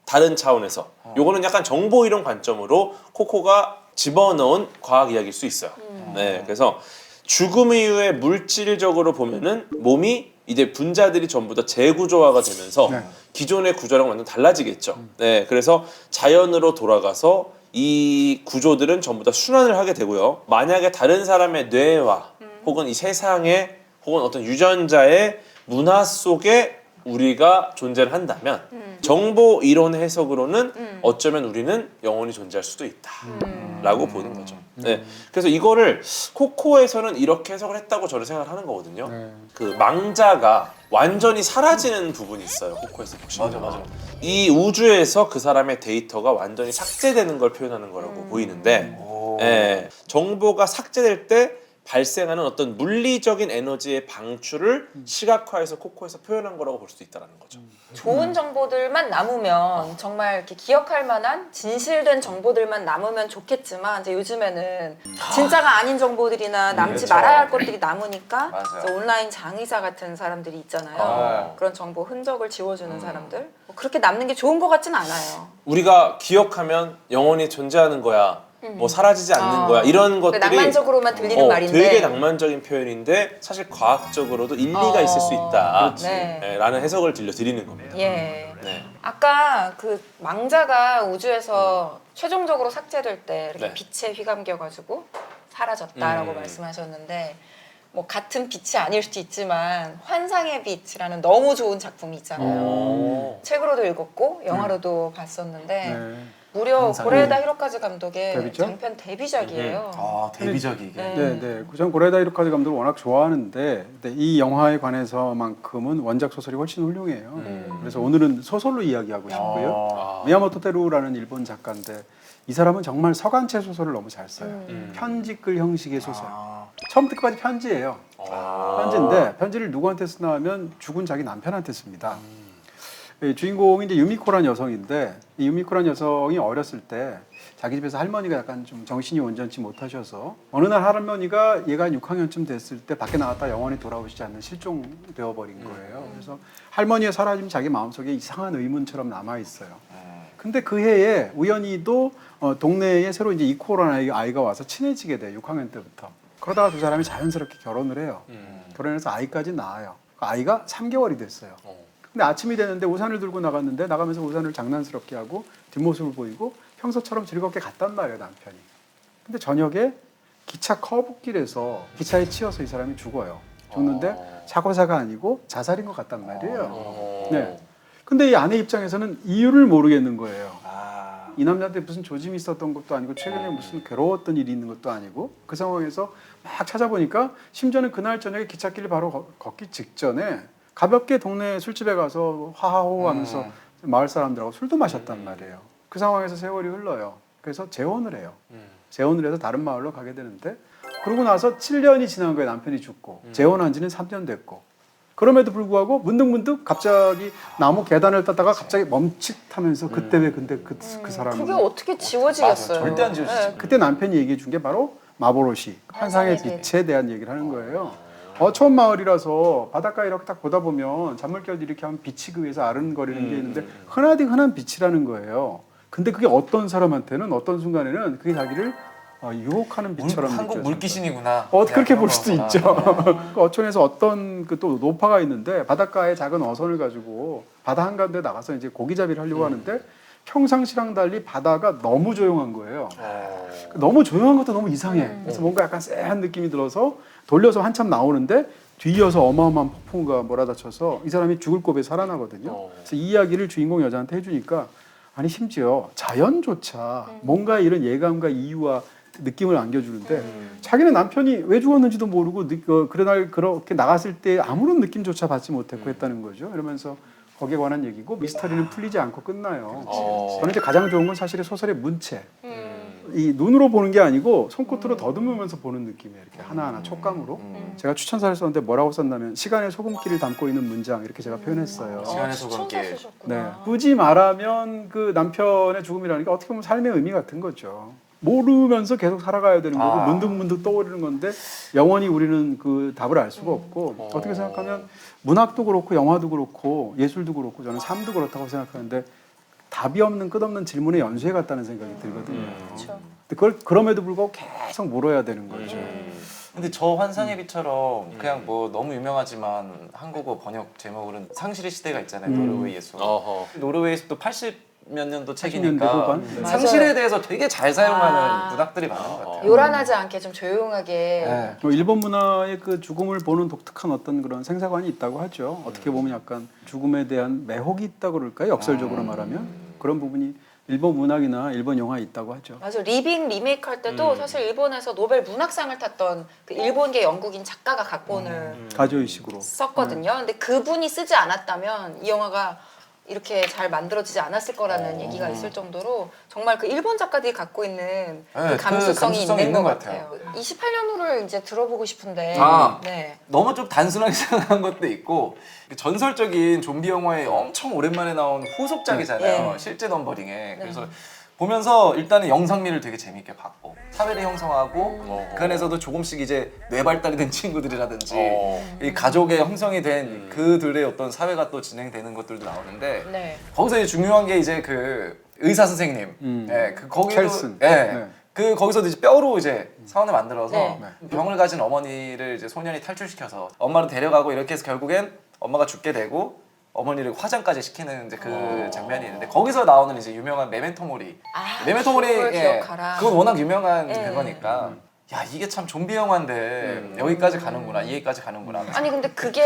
다른 차원에서 요거는 약간 정보 이론 관점으로 코코가 집어넣은 과학 이야기일 수 있어요. 네, 그래서 죽음 이후에 물질적으로 보면은 몸이 이제 분자들이 전부 다 재구조화가 되면서 네. 기존의 구조랑 완전 달라지겠죠. 네, 그래서 자연으로 돌아가서 이 구조들은 전부 다 순환을 하게 되고요. 만약에 다른 사람의 뇌와 혹은 이 세상의 혹은 어떤 유전자의 문화 속에 우리가 존재를 한다면 정보 이론 해석으로는 어쩌면 우리는 영원히 존재할 수도 있다라고 보는 거죠. 네, 그래서 이거를 코코에서는 이렇게 해석을 했다고 저는 생각을 하는 거거든요. 네. 그 망자가 완전히 사라지는 부분이 있어요. 코코에서 보시면. 맞아. 이 우주에서 그 사람의 데이터가 완전히 삭제되는 걸 표현하는 거라고 보이는데 예, 정보가 삭제될 때 발생하는 어떤 물리적인 에너지의 방출을 시각화해서 코코에서 표현한 거라고 볼 수도 있다는 거죠. 좋은 정보들만 남으면 정말 이렇게 기억할 만한 진실된 정보들만 남으면 좋겠지만 이제 요즘에는 진짜가 아닌 정보들이나 남지 그렇죠. 말아야 할 것들이 남으니까 맞아요. 이제 온라인 장의사 같은 사람들이 있잖아요. 아. 그런 정보 흔적을 지워주는 사람들 뭐 그렇게 남는 게 좋은 것 같진 않아요. 우리가 기억하면 영원히 존재하는 거야 뭐 사라지지 않는 거야 이런 것들이 낭만적으로만 들리는 말인데 되게 낭만적인 표현인데 사실 과학적으로 일리가 있을 수 있다 네. 라는 해석을 들려드리는 겁니다. 예. 네. 아까 그 망자가 우주에서 최종적으로 삭제될 때 이렇게 네. 빛에 휘감겨가지고 사라졌다라고 말씀하셨는데 뭐 같은 빛이 아닐 수도 있지만 환상의 빛이라는 너무 좋은 작품이 있잖아요. 책으로도 읽었고 영화로도 봤었는데 네. 무려 환상의 고레에다 히로카즈 감독의 데뷔작? 장편 데뷔작이에요. 아 데뷔작이 이게. 네, 네. 전 고레다 히로카즈 감독을 워낙 좋아하는데 근데 이 영화에 관해서만큼은 원작 소설이 훨씬 훌륭해요. 그래서 오늘은 소설로 이야기하고 싶고요. 미야모토 테루라는 일본 작가인데 이 사람은 정말 서간체 소설을 너무 잘 써요. 편지글 형식의 소설. 처음부터 끝까지 편지예요. 편지인데 편지를 누구한테 쓰나 하면 죽은 자기 남편한테 씁니다. 이 주인공이 이제 유미코란 여성인데 이 유미코란 여성이 어렸을 때 자기 집에서 할머니가 약간 좀 정신이 온전치 못하셔서 어느 날 할머니가 얘가 한 6학년쯤 됐을 때 밖에 나갔다 영원히 돌아오시지 않는 실종되어 버린 거예요. 그래서 할머니의 사라짐이 자기 마음속에 이상한 의문처럼 남아 있어요. 근데 그 해에 우연히도 동네에 새로 이제 이코라는 아이가 와서 친해지게 돼요. 6학년 때부터. 그러다가 두 사람이 자연스럽게 결혼을 해요. 결혼해서 아이까지 낳아요. 그 아이가 3개월이 됐어요. 근데 아침이 되는데 우산을 들고 나갔는데 나가면서 우산을 장난스럽게 하고 뒷모습을 보이고 평소처럼 즐겁게 갔단 말이에요, 남편이. 근데 저녁에 기차 커브길에서 기차에 치여서 이 사람이 죽어요. 죽는데 사고사가 아니고 자살인 것 같단 말이에요. 네. 근데 이 아내 입장에서는 이유를 모르겠는 거예요. 이 남자한테 무슨 조짐이 있었던 것도 아니고 최근에 무슨 괴로웠던 일이 있는 것도 아니고 그 상황에서 막 찾아보니까 심지어는 그날 저녁에 기찻길을 바로 걷기 직전에 가볍게 동네 술집에 가서 하하호 하면서 마을 사람들하고 술도 마셨단 말이에요. 그 상황에서 세월이 흘러요. 그래서 재혼을 해요. 재혼을 해서 다른 마을로 가게 되는데 그러고 나서 7년이 지난 거예요. 남편이 죽고. 재혼한 지는 3년 됐고. 그럼에도 불구하고 문득문득 갑자기 나무 계단을 따다가 갑자기 멈칫하면서 그때 왜 근데 그 사람은 그게 어떻게 지워지겠어요? 절대 안 지워지죠. 그때 남편이 얘기해 준 게 바로 마보로시 환상의 빛에 대한 얘기를 하는 거예요. 어촌 마을이라서 바닷가에 이렇게 딱 보다 보면 잔물결 이렇게 하면 빛이 그 위에서 아른거리는 게 있는데 흔하디 흔한 빛이라는 거예요. 근데 그게 어떤 사람한테는 어떤 순간에는 그게 자기를 유혹하는 빛처럼 한국 느껴져요. 물귀신이구나. 그렇게 그런 볼 수도 거구나. 있죠. 그 어촌에서 어떤 그 또 노파가 있는데 바닷가에 작은 어선을 가지고 바다 한가운데 나가서 이제 고기잡이를 하려고 하는데 평상시랑 달리 바다가 너무 조용한 거예요. 너무 조용한 것도 너무 이상해. 그래서 뭔가 약간 쎄한 느낌이 들어서 돌려서 한참 나오는데 뒤이어서 어마어마한 폭풍우가 몰아닥쳐서 이 사람이 죽을 고비에 살아나거든요. 그래서 이 이야기를 주인공 여자한테 해주니까 아니 심지어 자연조차 뭔가 이런 예감과 이유와 느낌을 안겨주는데 자기는 남편이 왜 죽었는지도 모르고 그날 그렇게 나갔을 때 아무런 느낌조차 받지 못했고 했다는 거죠. 이러면서 거기에 관한 얘기고 미스터리는 풀리지 않고 끝나요. 저는 이제 가장 좋은 건 사실은 소설의 문체. 이 눈으로 보는 게 아니고 손끝으로 더듬으면서 보는 느낌이에요. 이렇게 하나하나 촉감으로. 제가 추천사를 썼는데 뭐라고 썼냐면 시간의 소금기를 담고 있는 문장 이렇게 제가 표현했어요. 시간의 소금길. 네, 쓰셨구나. 꾸지 말하면 그 남편의 죽음이라는 게 어떻게 보면 삶의 의미 같은 거죠. 모르면서 계속 살아가야 되는 거고 문득문득 떠오르는 건데 영원히 우리는 그 답을 알 수가 없고 어떻게 생각하면 문학도 그렇고 영화도 그렇고 예술도 그렇고 저는 삶도 그렇다고 생각하는데 답이 없는 끝없는 질문의 연쇄 같다는 생각이 들거든요. 그렇죠. 근데 그걸 그럼에도 불구하고 계속 물어야 되는 거죠. 근데 저 환상의 빛처럼 그냥 뭐 너무 유명하지만 한국어 번역 제목으로는 상실의 시대가 있잖아요. 노르웨이의 숲. 노르웨이의 숲도 80 몇 년도 80년대 책이니까 후반? 상실에 대해서 되게 잘 사용하는 문학들이 많은 것 같아요. 요란하지 않게 좀 조용하게 네. 일본 문화의 그 죽음을 보는 독특한 어떤 그런 생사관이 있다고 하죠. 어떻게 보면 약간 죽음에 대한 매혹이 있다고 그럴까요? 역설적으로 말하면 그런 부분이 일본 문학이나 일본 영화에 있다고 하죠. 맞아. 리빙 리메이크 할 때도 사실 일본에서 노벨 문학상을 탔던 그 일본계 영국인 작가가 각본을 가조의식으로. 썼거든요. 근데 그분이 쓰지 않았다면 이 영화가 이렇게 잘 만들어지지 않았을 거라는 얘기가 있을 정도로 정말 그 일본 작가들이 갖고 있는 네, 그 감수성이 있는 것 것 같아요. 28년 후를 이제 들어보고 싶은데 네. 너무 좀 단순하게 생각한 것도 있고 전설적인 좀비 영화에 엄청 오랜만에 나온 후속작이잖아요. 네. 실제 넘버링에. 그래서 보면서 일단은 영상미를 되게 재밌게 봤고 사회를 형성하고 그 안에서도 조금씩 이제 뇌발달이 된 친구들이라든지 이 가족의 형성이 된 그들의 어떤 사회가 또 진행되는 것들도 나오는데 네. 거기서 이제 중요한 게 이제 그 의사 선생님, 네, 그 거기도 켈슨. 네, 네. 그 거기서도 이제 뼈로 이제 사원을 만들어서 네. 병을 가진 어머니를 이제 소년이 탈출시켜서 엄마를 데려가고 이렇게 해서 결국엔 엄마가 죽게 되고 어머니를 화장까지 시키는 이제 그 장면이 있는데 거기서 나오는 이제 유명한 메멘토 모리. 메멘토 모리 그걸 기억하라. 그건 워낙 유명한 네. 그거니까 야 이게 참 좀비 영화인데 여기까지 가는구나 이해까지 가는구나. 아니 근데 그게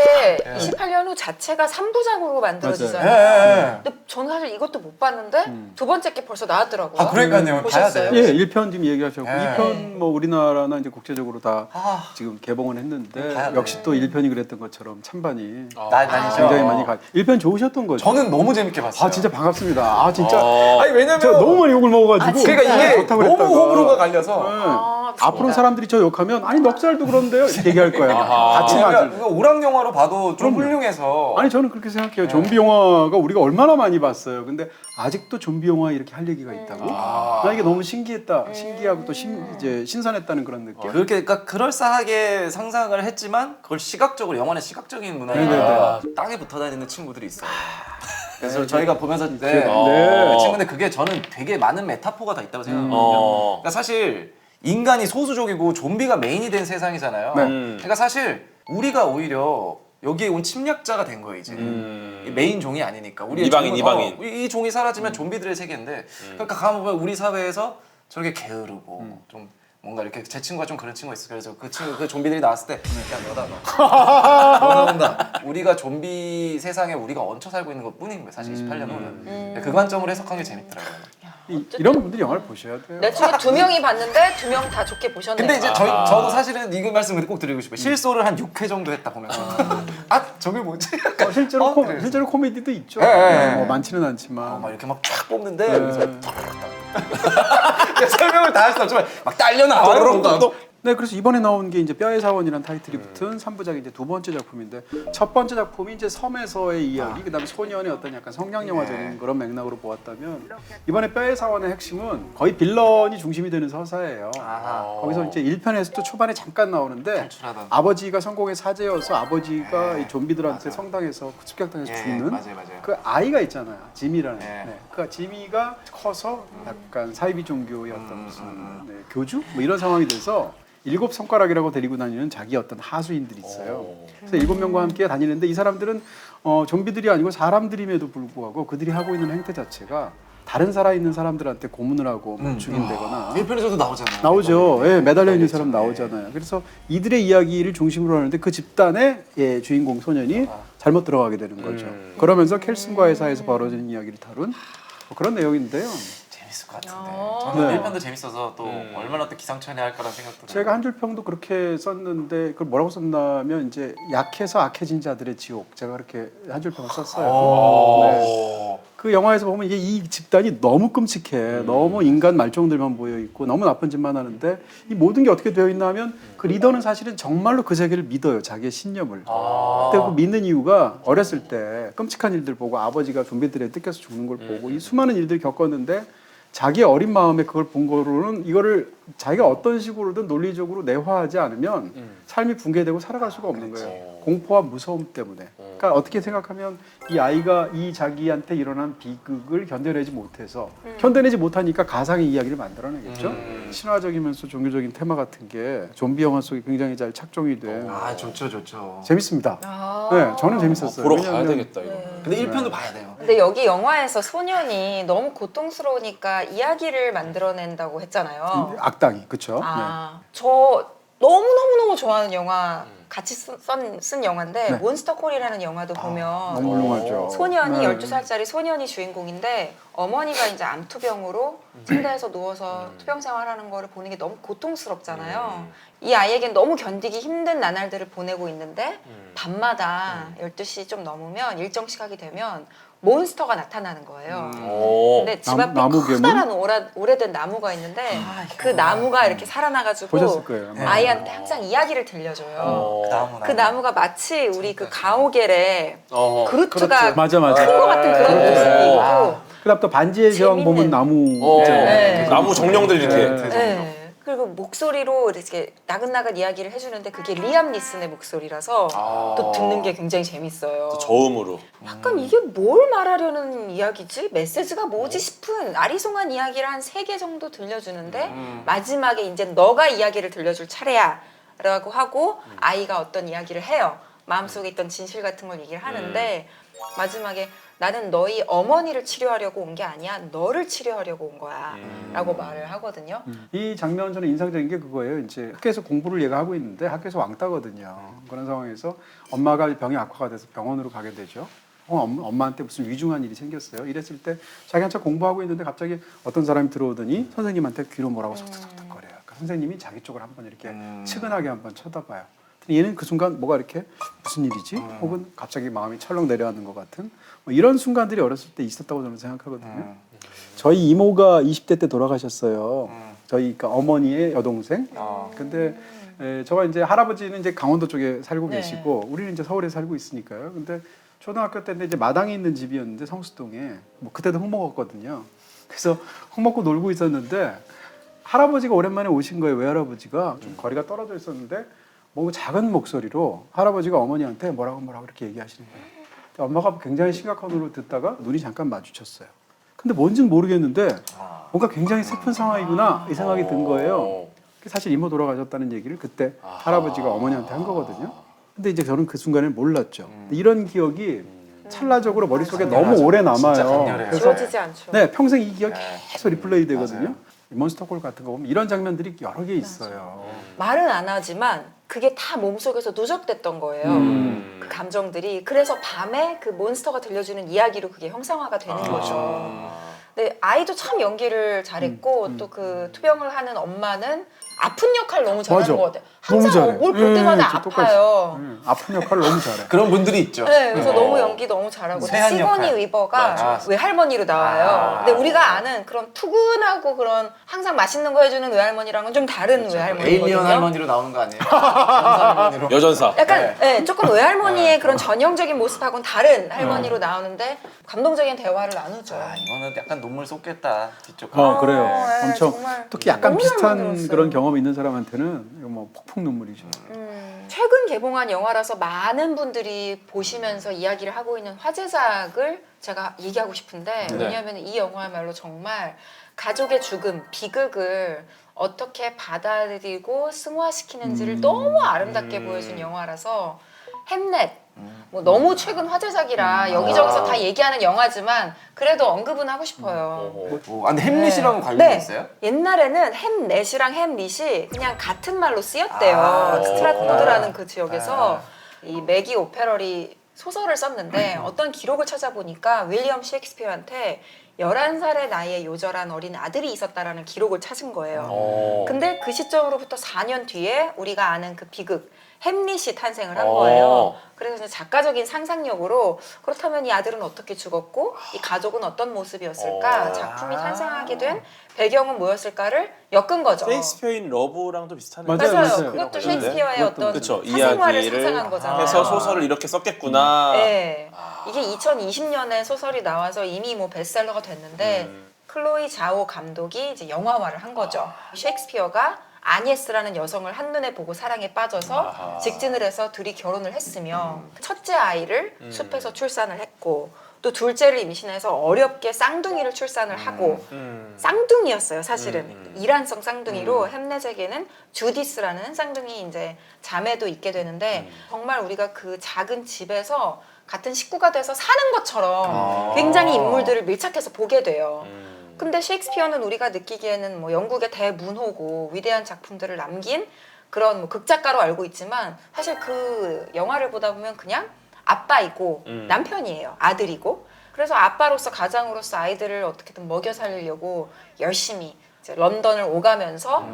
28년 후 자체가 3부작으로 만들어지잖아요. 예. 근데 저는 사실 이것도 못 봤는데 두 번째 게 벌써 나왔더라고요. 아 그러니까요. 봐야 보셨어요? 돼요. 예, 1편 지금 얘기하셨고 네. 2편 뭐 우리나라나 이제 국제적으로 다 아, 지금 개봉을 했는데 봐야 돼. 역시 또 1편이 그랬던 것처럼 찬반이 난이죠. 굉장히 많이 가. 1편 좋으셨던 거죠? 저는 너무 재밌게 봤어요. 아 진짜 반갑습니다. 아 진짜 아니 왜냐면 제가 너무 많이 욕을 먹어가지고 그러니까 이게 좋다고 너무 그랬다가. 호불호가 갈려서 아, 앞으로 사람들이 저 욕하면 아니 넉살도 그런데요 이렇게 얘기할 거예요. 같이 왜냐면 맞을. 이거 오락 영화로 봐도 좀 그럼요. 훌륭해서 아니 저는 그렇게 생각해요. 좀비 영화가 우리가 얼마나 많이 봤어요. 근데 아직도 좀비 영화 이렇게 할 얘기가 있다고. 나 이게 너무 신기했다. 신기하고 또 이제 신선했다는 그런 느낌. 그렇게 그러니까 그럴싸하게 상상을 했지만 그걸 시각적으로 영화는 시각적인 네네네. 문화니까 땅에 붙어 다니는 친구들이 있어요. 그래서 저희가 보면서 그 네. 친구인데 그게 저는 되게 많은 메타포가 다 있다고 생각하거든요. 어. 그러니까 사실 인간이 소수족이고 좀비가 메인이 된 세상이잖아요. 네. 그러니까 사실 우리가 오히려 여기에 온 침략자가 된 거예요 이제. 이 메인 종이 아니니까 우리 이방인. 이 종이 사라지면 좀비들의 세계인데 그러니까 가보면 우리 사회에서 저렇게 게으르고 좀 뭔가 이렇게 제 친구가 좀 그런 친구가 있어요. 그래서 그 친구 그 좀비들이 나왔을 때 야 너다 너 너다 우리가 좀비 세상에 우리가 얹혀 살고 있는 것 뿐인 거예요. 사실 28년 후는 그 관점으로 해석한 게 재밌더라고요. 이런 분들이 영화를 보셔야 돼요. 내 중에 2명이 봤는데 2명 다 좋게 보셨네요. 근데 이제 저도 사실은 이 말씀을 꼭 드리고 싶어요. 실소를 한 6회 정도 했다 보면서 아 저게 뭐지? 실제로 그래서. 실제로 코미디도 있죠. 예. 뭐 많지는 않지만. 막 이렇게 막 쫙 뽑는데 여기서 설명을 다 할 수 없지만 막 딸려나와요. 네, 그래서 이번에 나온 게 이제 뼈의 사원이라는 타이틀이 붙은 3부작이 이제 두 번째 작품인데 첫 번째 작품이 이제 섬에서의 이야기, 그다음에 소년의 어떤 약간 성장 영화적인 그런 맥락으로 보았다면 이번에 뼈의 사원의 핵심은 거의 빌런이 중심이 되는 서사예요. 거기서 이제 1편에서도 초반에 잠깐 나오는데 탈출하던. 아버지가 성공의 사제여서 아버지가 이 좀비들한테 성당에서 습격당해서 죽는 맞아요. 그 아이가 있잖아요. 지미라는. 네. 네. 그 지미가 커서 약간 사이비 종교의 어떤 무슨 네, 교주 뭐 이런 상황이 돼서 7손가락이라고 데리고 다니는 자기 어떤 하수인들이 있어요. 그래서 7명과 함께 다니는데 이 사람들은 좀비들이 아니고 사람들임에도 불구하고 그들이 하고 있는 행태 자체가 다른 살아있는 사람들한테 고문을 하고 뭐 죽인다거나 1편에서도 나오잖아요. 나오죠. 예, 매달려 있는 사람 나오잖아요. 그래서 이들의 이야기를 중심으로 하는데 그 집단의 주인공 소년이 잘못 들어가게 되는 거죠. 그러면서 켈슨과의 사이에서 벌어지는 이야기를 다룬 뭐 그런 내용인데요. 재밌을 것 같은데. 저는 네. 1편도 재밌어서 또 얼마나 또 기상천외할 거라는 생각도 들어요. 제가 한 줄 평도 그렇게 썼는데 그걸 뭐라고 썼냐면 이제 약해서 악해진 자들의 지옥 제가 그렇게 한 줄 평을 썼어요. 네. 그 영화에서 보면 이게 이 집단이 너무 끔찍해, 너무 인간 말종들만 모여 있고 너무 나쁜 짓만 하는데 이 모든 게 어떻게 되어 있나면 그 리더는 사실은 정말로 그 세계를 믿어요, 자기의 신념을. 근데 그 믿는 이유가 어렸을 때 끔찍한 일들 보고 아버지가 좀비들에 뜯겨서 죽는 걸 보고 이 수많은 일들을 겪었는데. 자기의 어린 마음에 그걸 본 거로는 이거를 자기가 어떤 식으로든 논리적으로 내화하지 않으면 삶이 붕괴되고 살아갈 수가 없는 거예요. 공포와 무서움 때문에. 그러니까 어떻게 생각하면 이 아이가 이 자기한테 일어난 비극을 견뎌내지 못해서 견뎌내지 못하니까 가상의 이야기를 만들어내겠죠. 신화적이면서 종교적인 테마 같은 게 좀비 영화 속에 굉장히 잘 착종이 돼. 아 좋죠. 재밌습니다. 네, 저는 재밌었어요. 보러 가야 왜냐하면 되겠다 이거. 근데 1편도 봐야 돼요. 근데 여기 영화에서 소년이 너무 고통스러우니까 이야기를 만들어낸다고 했잖아요. 악당이 그렇죠. 저 너무너무 좋아하는 영화 같이 쓴 영화인데 네. 몬스터콜이라는 영화도 보면 너무 훌륭하죠. 소년이 네. 12살짜리 소년이 주인공인데 어머니가 이제 암투병으로 침대에서 누워서 투병 생활하는 거를 보는 게 너무 고통스럽잖아요. 이 아이에겐 너무 견디기 힘든 나날들을 보내고 있는데 밤마다 12시 좀 넘으면 일정 시각이 되면 몬스터가 나타나는 거예요. 근데 집 앞에 나무 괴물? 커다란 오래된 나무가 있는데 그 나무가 이렇게 살아나가지고 보셨을 거예요. 네. 아이한테 항상 이야기를 들려줘요. 그 나무. 나무가 마치 우리 그 가오갤의 그루트가 맞아. 큰 것 같은 그런 모습이 있고 그다음 또 반지의 제왕 재밌는. 보면 나무 어, 있잖아요. 네. 나무 정령들 이렇게. 네. 그리고 목소리로 이렇게 나긋나긋 이야기를 해주는데 그게 리암 니슨의 목소리라서 또 듣는 게 굉장히 재밌어요. 또 저음으로. 약간 이게 뭘 말하려는 이야기지? 메시지가 뭐지 싶은 아리송한 이야기를 한 3개 정도 들려주는데 마지막에 이제 너가 이야기를 들려줄 차례야 라고 하고 아이가 어떤 이야기를 해요. 마음속에 있던 진실 같은 걸 얘기를 하는데 마지막에 나는 너희 어머니를 치료하려고 온 게 아니야. 너를 치료하려고 온 거야. 라고 말을 하거든요. 이 장면 저는 인상적인 게 그거예요. 이제 학교에서 공부를 얘가 하고 있는데 학교에서 왕따거든요. 그런 상황에서 엄마가 병이 악화가 돼서 병원으로 가게 되죠. 엄마한테 무슨 위중한 일이 생겼어요. 이랬을 때 자기 한참 공부하고 있는데 갑자기 어떤 사람이 들어오더니 선생님한테 귀로 뭐라고 석석석거려요. 그러니까 선생님이 자기 쪽을 한번 이렇게 측은하게 한번 쳐다봐요. 얘는 그 순간 뭐가 이렇게 무슨 일이지? 혹은 갑자기 마음이 철렁 내려앉는 것 같은 뭐 이런 순간들이 어렸을 때 있었다고 저는 생각하거든요. 저희 이모가 20대 때 돌아가셨어요. 저희 그러니까 어머니의 여동생. 근데 저가 이제 할아버지는 이제 강원도 쪽에 살고 네. 계시고 우리는 이제 서울에 살고 있으니까요. 근데 초등학교 때인데 이제 마당에 있는 집이었는데 성수동에 뭐 그때도 흙 먹었거든요. 그래서 흙 먹고 놀고 있었는데 할아버지가 오랜만에 오신 거예요. 외할아버지가 좀 거리가 떨어져 있었는데 뭔가 작은 목소리로 할아버지가 어머니한테 뭐라고 이렇게 얘기하시는 거예요. 엄마가 굉장히 심각한 눈으로 듣다가 눈이 잠깐 마주쳤어요. 근데 뭔지는 모르겠는데 뭔가 굉장히 슬픈 상황이구나 이 생각이 든 거예요. 사실 이모 돌아가셨다는 얘기를 그때 할아버지가 어머니한테 한 거거든요. 근데 이제 저는 그 순간에 몰랐죠. 이런 기억이 찰나적으로 머릿속에 너무 오래 진짜 남아요. 강렬해요. 그래서 지워지지 않죠. 네, 평생 이 기억이 계속 리플레이 되거든요. 몬스터콜 같은 거 보면 이런 장면들이 여러 개 있어요. 말은 안 하지만 그게 다 몸속에서 누적됐던 거예요. 그 감정들이. 그래서 밤에 그 몬스터가 들려주는 이야기로 그게 형상화가 되는 거죠. 근데 아이도 참 연기를 잘했고 또 그 투병을 하는 엄마는 아픈 역할 너무 잘하는 맞아. 것 같아요. 너무 항상 잘해. 뭘 볼 때마다 저 아파요. 아픈 역할을 너무 잘해. 그런 분들이 있죠. 네, 그래서 너무 연기 너무 잘하고 세한 시고니 역할. 위버가 맞아. 외할머니로 나와요. 근데 우리가 아는 그런 투근하고 그런 항상 맛있는 거 해주는 외할머니랑은 좀 다른 외할머니거든요. 에일리언 할머니로 나오는 거 아니에요? 전사 할머니로. 여전사. 약간 조금 외할머니의 그런 전형적인 모습하고는 다른 할머니로 나오는데 감동적인 대화를 나누죠. 이거는 약간 눈물 쏟겠다 뒤쪽. 그래요. 네, 엄청 정말 특히 약간 너무 잘 비슷한 만들었어요. 그런 경험이 있는 사람한테는 이거 뭐 폭풍 눈물이죠. 최근 개봉한 영화라서 많은 분들이 보시면서 이야기를 하고 있는 화제작을 제가 얘기하고 싶은데 왜냐하면 이 영화야말로 정말 가족의 죽음, 비극을 어떻게 받아들이고 승화시키는지를 너무 아름답게 보여준 영화라서 햄넷 뭐 너무 최근 화제작이라 여기저기서 다 얘기하는 영화지만 그래도 언급은 하고 싶어요. 근데 햄릿이랑 관련이 있어요? 옛날에는 햄넷이랑 햄릿이 그냥 같은 말로 쓰였대요. 스트라트포드라는 그 지역에서 이 매기 오페럴이 소설을 썼는데 어떤 기록을 찾아보니까 윌리엄 셰익스피어한테 11살의 나이에 요절한 어린 아들이 있었다라는 기록을 찾은 거예요. 근데 그 시점으로부터 4년 뒤에 우리가 아는 그 비극 햄릿이 탄생을 한 거예요. 그래서 작가적인 상상력으로 그렇다면 이 아들은 어떻게 죽었고 이 가족은 어떤 모습이었을까 작품이 탄생하게 된 배경은 뭐였을까를 엮은 거죠. 셰익스피어인 러브랑도 비슷하네요. 맞아요, 맞아요. 맞아요. 그것도 그런 셰익스피어의 거였는데. 어떤 그쵸, 사생활을 이야기를 상상한 거잖아요. 해서 소설을 이렇게 썼겠구나. 네. 이게 2020년에 소설이 나와서 이미 뭐 베스트셀러가 됐는데 클로이 자오 감독이 이제 영화화를 한 거죠. 셰익스피어가 아니에스라는 여성을 한눈에 보고 사랑에 빠져서 직진을 해서 둘이 결혼을 했으며 첫째 아이를 숲에서 출산을 했고 또 둘째를 임신해서 어렵게 쌍둥이를 출산을 하고 쌍둥이였어요 사실은 이란성 쌍둥이로 햄넷에게는 주디스라는 쌍둥이 이제 자매도 있게 되는데 정말 우리가 그 작은 집에서 같은 식구가 돼서 사는 것처럼 굉장히 인물들을 밀착해서 보게 돼요. 근데 셰익스피어는 우리가 느끼기에는 뭐 영국의 대문호고 위대한 작품들을 남긴 그런 뭐 극작가로 알고 있지만 사실 그 영화를 보다 보면 그냥 아빠이고 남편이에요. 아들이고. 그래서 아빠로서 가장으로서 아이들을 어떻게든 먹여 살리려고 열심히 이제 런던을 오가면서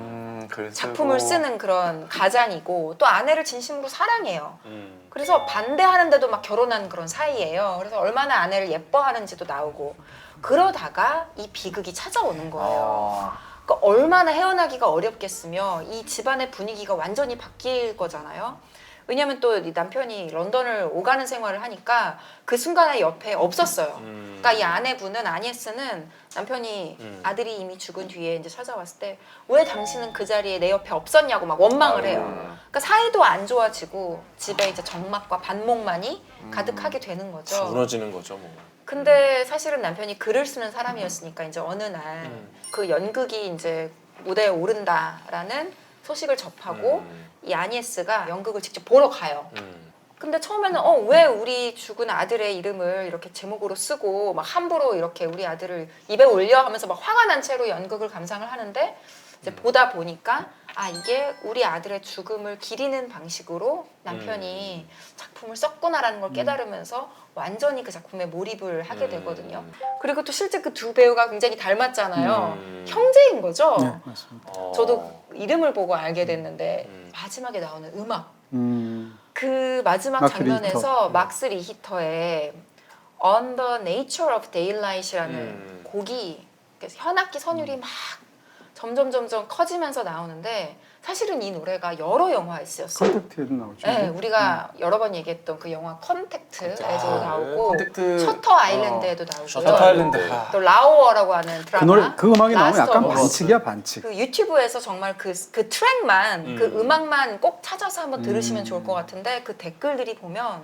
작품을 쓰는 그런 가장이고 또 아내를 진심으로 사랑해요. 그래서 반대하는데도 막 결혼한 그런 사이예요. 그래서 얼마나 아내를 예뻐하는지도 나오고 그러다가 이 비극이 찾아오는 거예요. 그러니까 얼마나 헤어나기가 어렵겠으며 이 집안의 분위기가 완전히 바뀔 거잖아요. 왜냐면 또 이 남편이 런던을 오가는 생활을 하니까 그 순간에 옆에 없었어요. 그러니까 이 아내분은 아니에스는 남편이 아들이 이미 죽은 뒤에 이제 찾아왔을 때 왜 당신은 그 자리에 내 옆에 없었냐고 막 원망을 해요. 그러니까 사이도 안 좋아지고 집에 이제 적막과 반목만이 가득하게 되는 거죠. 무너지는 거죠, 뭐. 근데 사실은 남편이 글을 쓰는 사람이었으니까 이제 어느 날 그 연극이 이제 무대에 오른다라는 소식을 접하고 이 아니에스가 연극을 직접 보러 가요. 근데 처음에는 왜 우리 죽은 아들의 이름을 이렇게 제목으로 쓰고 막 함부로 이렇게 우리 아들을 입에 올려 하면서 막 화가 난 채로 연극을 감상을 하는데 이제 보다 보니까 아 이게 우리 아들의 죽음을 기리는 방식으로 남편이 작품을 썼구나라는 걸 깨달으면서 완전히 그 작품에 몰입을 하게 되거든요. 그리고 또 실제 그 두 배우가 굉장히 닮았잖아요. 형제인 거죠. 네, 맞습니다. 저도 이름을 보고 알게 됐는데 마지막에 나오는 음악 그 마지막 마크 장면에서 리히터. 막스 리히터의 On the Nature of Daylight이라는 곡이 현악기 선율이 막 점점 커지면서 나오는데 사실은 이 노래가 여러 영화에 쓰였어요. 컨택트에도 나오죠. 네, 우리가 여러 번 얘기했던 그 영화 컨택트에도 나오고 컨택트. 셔터 아일랜드에도 나오고요. 셔터 아일랜드. 또 라오어라고 하는 그 드라마. 노래 그 음악이 나오면 라스트 약간 오브 어스. 반칙이야 반칙. 그 유튜브에서 정말 그 트랙만 그 음악만 꼭 찾아서 한번 들으시면 좋을 것 같은데 그 댓글들이 보면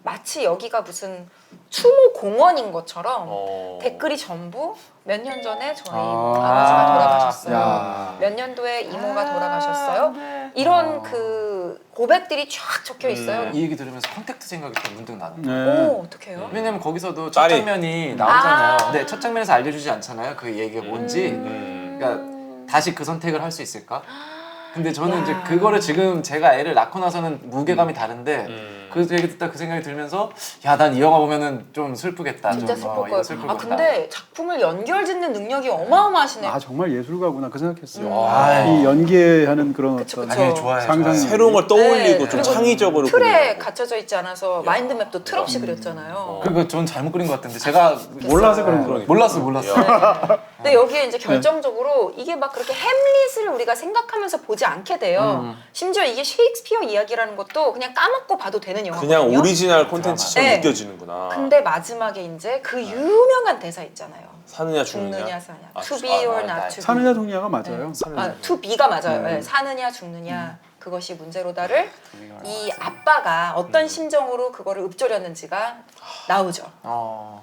마치 여기가 무슨 추모 공원인 것처럼 댓글이 전부 몇 년 전에 저희 아버지가 돌아가셨어요. 야. 몇 년도에 이모가 돌아가셨어요. 이런 그 고백들이 쫙 적혀 있어요. 이 얘기 들으면서 컨택트 생각이 또 문득 나는. 네. 오 어떡해요? 왜냐면 거기서도 첫 딸이. 장면이 나오잖아요. 아. 근데 첫 장면에서 알려주지 않잖아요. 그 얘기가 뭔지. 그러니까 다시 그 선택을 할 수 있을까? 근데 저는 이제 그거를 지금 제가 애를 낳고 나서는 무게감이 다른데 그 얘기 듣다 그 생각이 들면서 야 난 이 영화 보면은 좀 슬프겠다. 진짜 좀, 슬플 이거 거예요. 슬플 아 거다. 근데 작품을 연결짓는 능력이 어마어마하시네요. 아 정말 예술가구나 그 생각했어요. 아, 이 연기하는 그런 그쵸, 어떤 그쵸. 아니, 좋아요. 상상 새로운 걸 떠올리고 네, 좀 그리고 창의적으로 틀에 그리는 거. 갇혀져 있지 않아서 마인드맵도 틀 없이 그렸잖아요. 그거 전 잘못 그린 것 같은데 제가 몰라서 그런 거. 몰랐어. 근데 여기에 이제 결정적으로 이게 막 그렇게 햄릿을 우리가 생각하면서 보지 않게 돼요. 심지어 이게 셰익스피어 이야기라는 것도 그냥 까먹고 봐도 되는 영화거든요. 그냥 오리지널 콘텐츠처럼 네. 느껴지는구나. 근데 마지막에 이제 그 유명한 대사 있잖아요. 사느냐 죽느냐 죽느냐. 사느냐. 아, To be 아, or 아, not 아, to be. 사느냐 동냐가 맞아요. 아, to be가 맞아요. 네, 사느냐 죽느냐 그것이 문제로다를 이 아빠가 어떤 심정으로 그거를 읊조렸는지가 나오죠.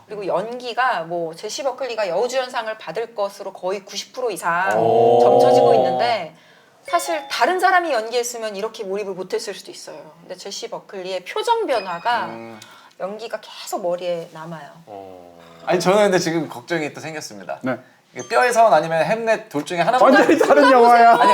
그리고 연기가 뭐 제시 버클리가 여우주연상을 받을 것으로 거의 90% 이상 점쳐지고 있는데 사실 다른 사람이 연기했으면 이렇게 몰입을 못했을 수도 있어요. 근데 제시 버클리의 표정 변화가 연기가 계속 머리에 남아요. 아니 저는 근데 지금 걱정이 또 생겼습니다. 네. 이게 뼈의 사원 아니면 햄넷 둘 중에 하나만 완전히 다른 영화야. 아니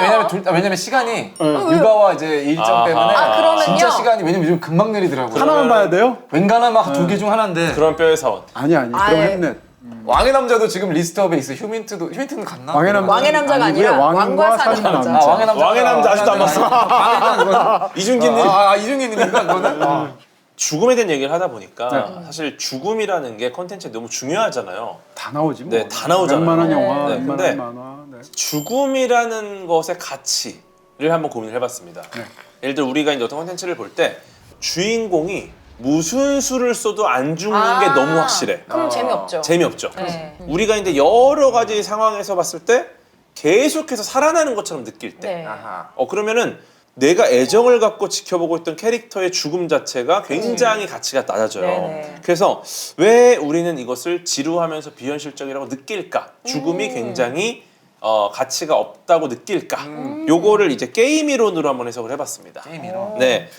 왜냐면 시간이 육아와 이제 일정 때문에 아, 그러면요? 진짜 시간이 왜냐면 요즘 금방 느리더라고요. 하나만 봐야 돼요? 웬간하면 두 개 중 하나인데 그런 뼈의 사원. 아니 그럼 아예. 햄넷. 왕의 남자도 지금 리스트업에 있어. 휴민트는 갔나? 왕의 남자. 왕의 남자가 아니고요. 아니라 왕과 왕과 사는 사는 남자. 남자. 왕의 남자. 왕의 남자 아직도 안 봤어. 이준기님. 이중기님인가 그거는? 죽음에 대한 얘기를 하다 보니까 네. 사실 죽음이라는 게 콘텐츠에 너무 중요하잖아요. 다 나오지 뭐. 네, 다 나오잖아요. 웬만한 영화, 네, 웬만한 근데 만화. 네. 죽음이라는 것의 가치를 한번 고민을 해봤습니다. 예를 들어 우리가 이제 어떤 콘텐츠를 볼 때 주인공이 무슨 수를 써도 안 죽는 게 너무 확실해. 그럼 재미없죠. 재미없죠. 네. 우리가 이제 여러 가지 상황에서 봤을 때 계속해서 살아나는 것처럼 느낄 때 네. 아하. 그러면은 내가 애정을 갖고 지켜보고 있던 캐릭터의 죽음 자체가 굉장히 가치가 낮아져요. 네네. 그래서 왜 우리는 이것을 지루하면서 비현실적이라고 느낄까? 죽음이 굉장히 가치가 없다고 느낄까? 요거를 이제 게임 이론으로 한번 해석을 해봤습니다. 게임이로. 네.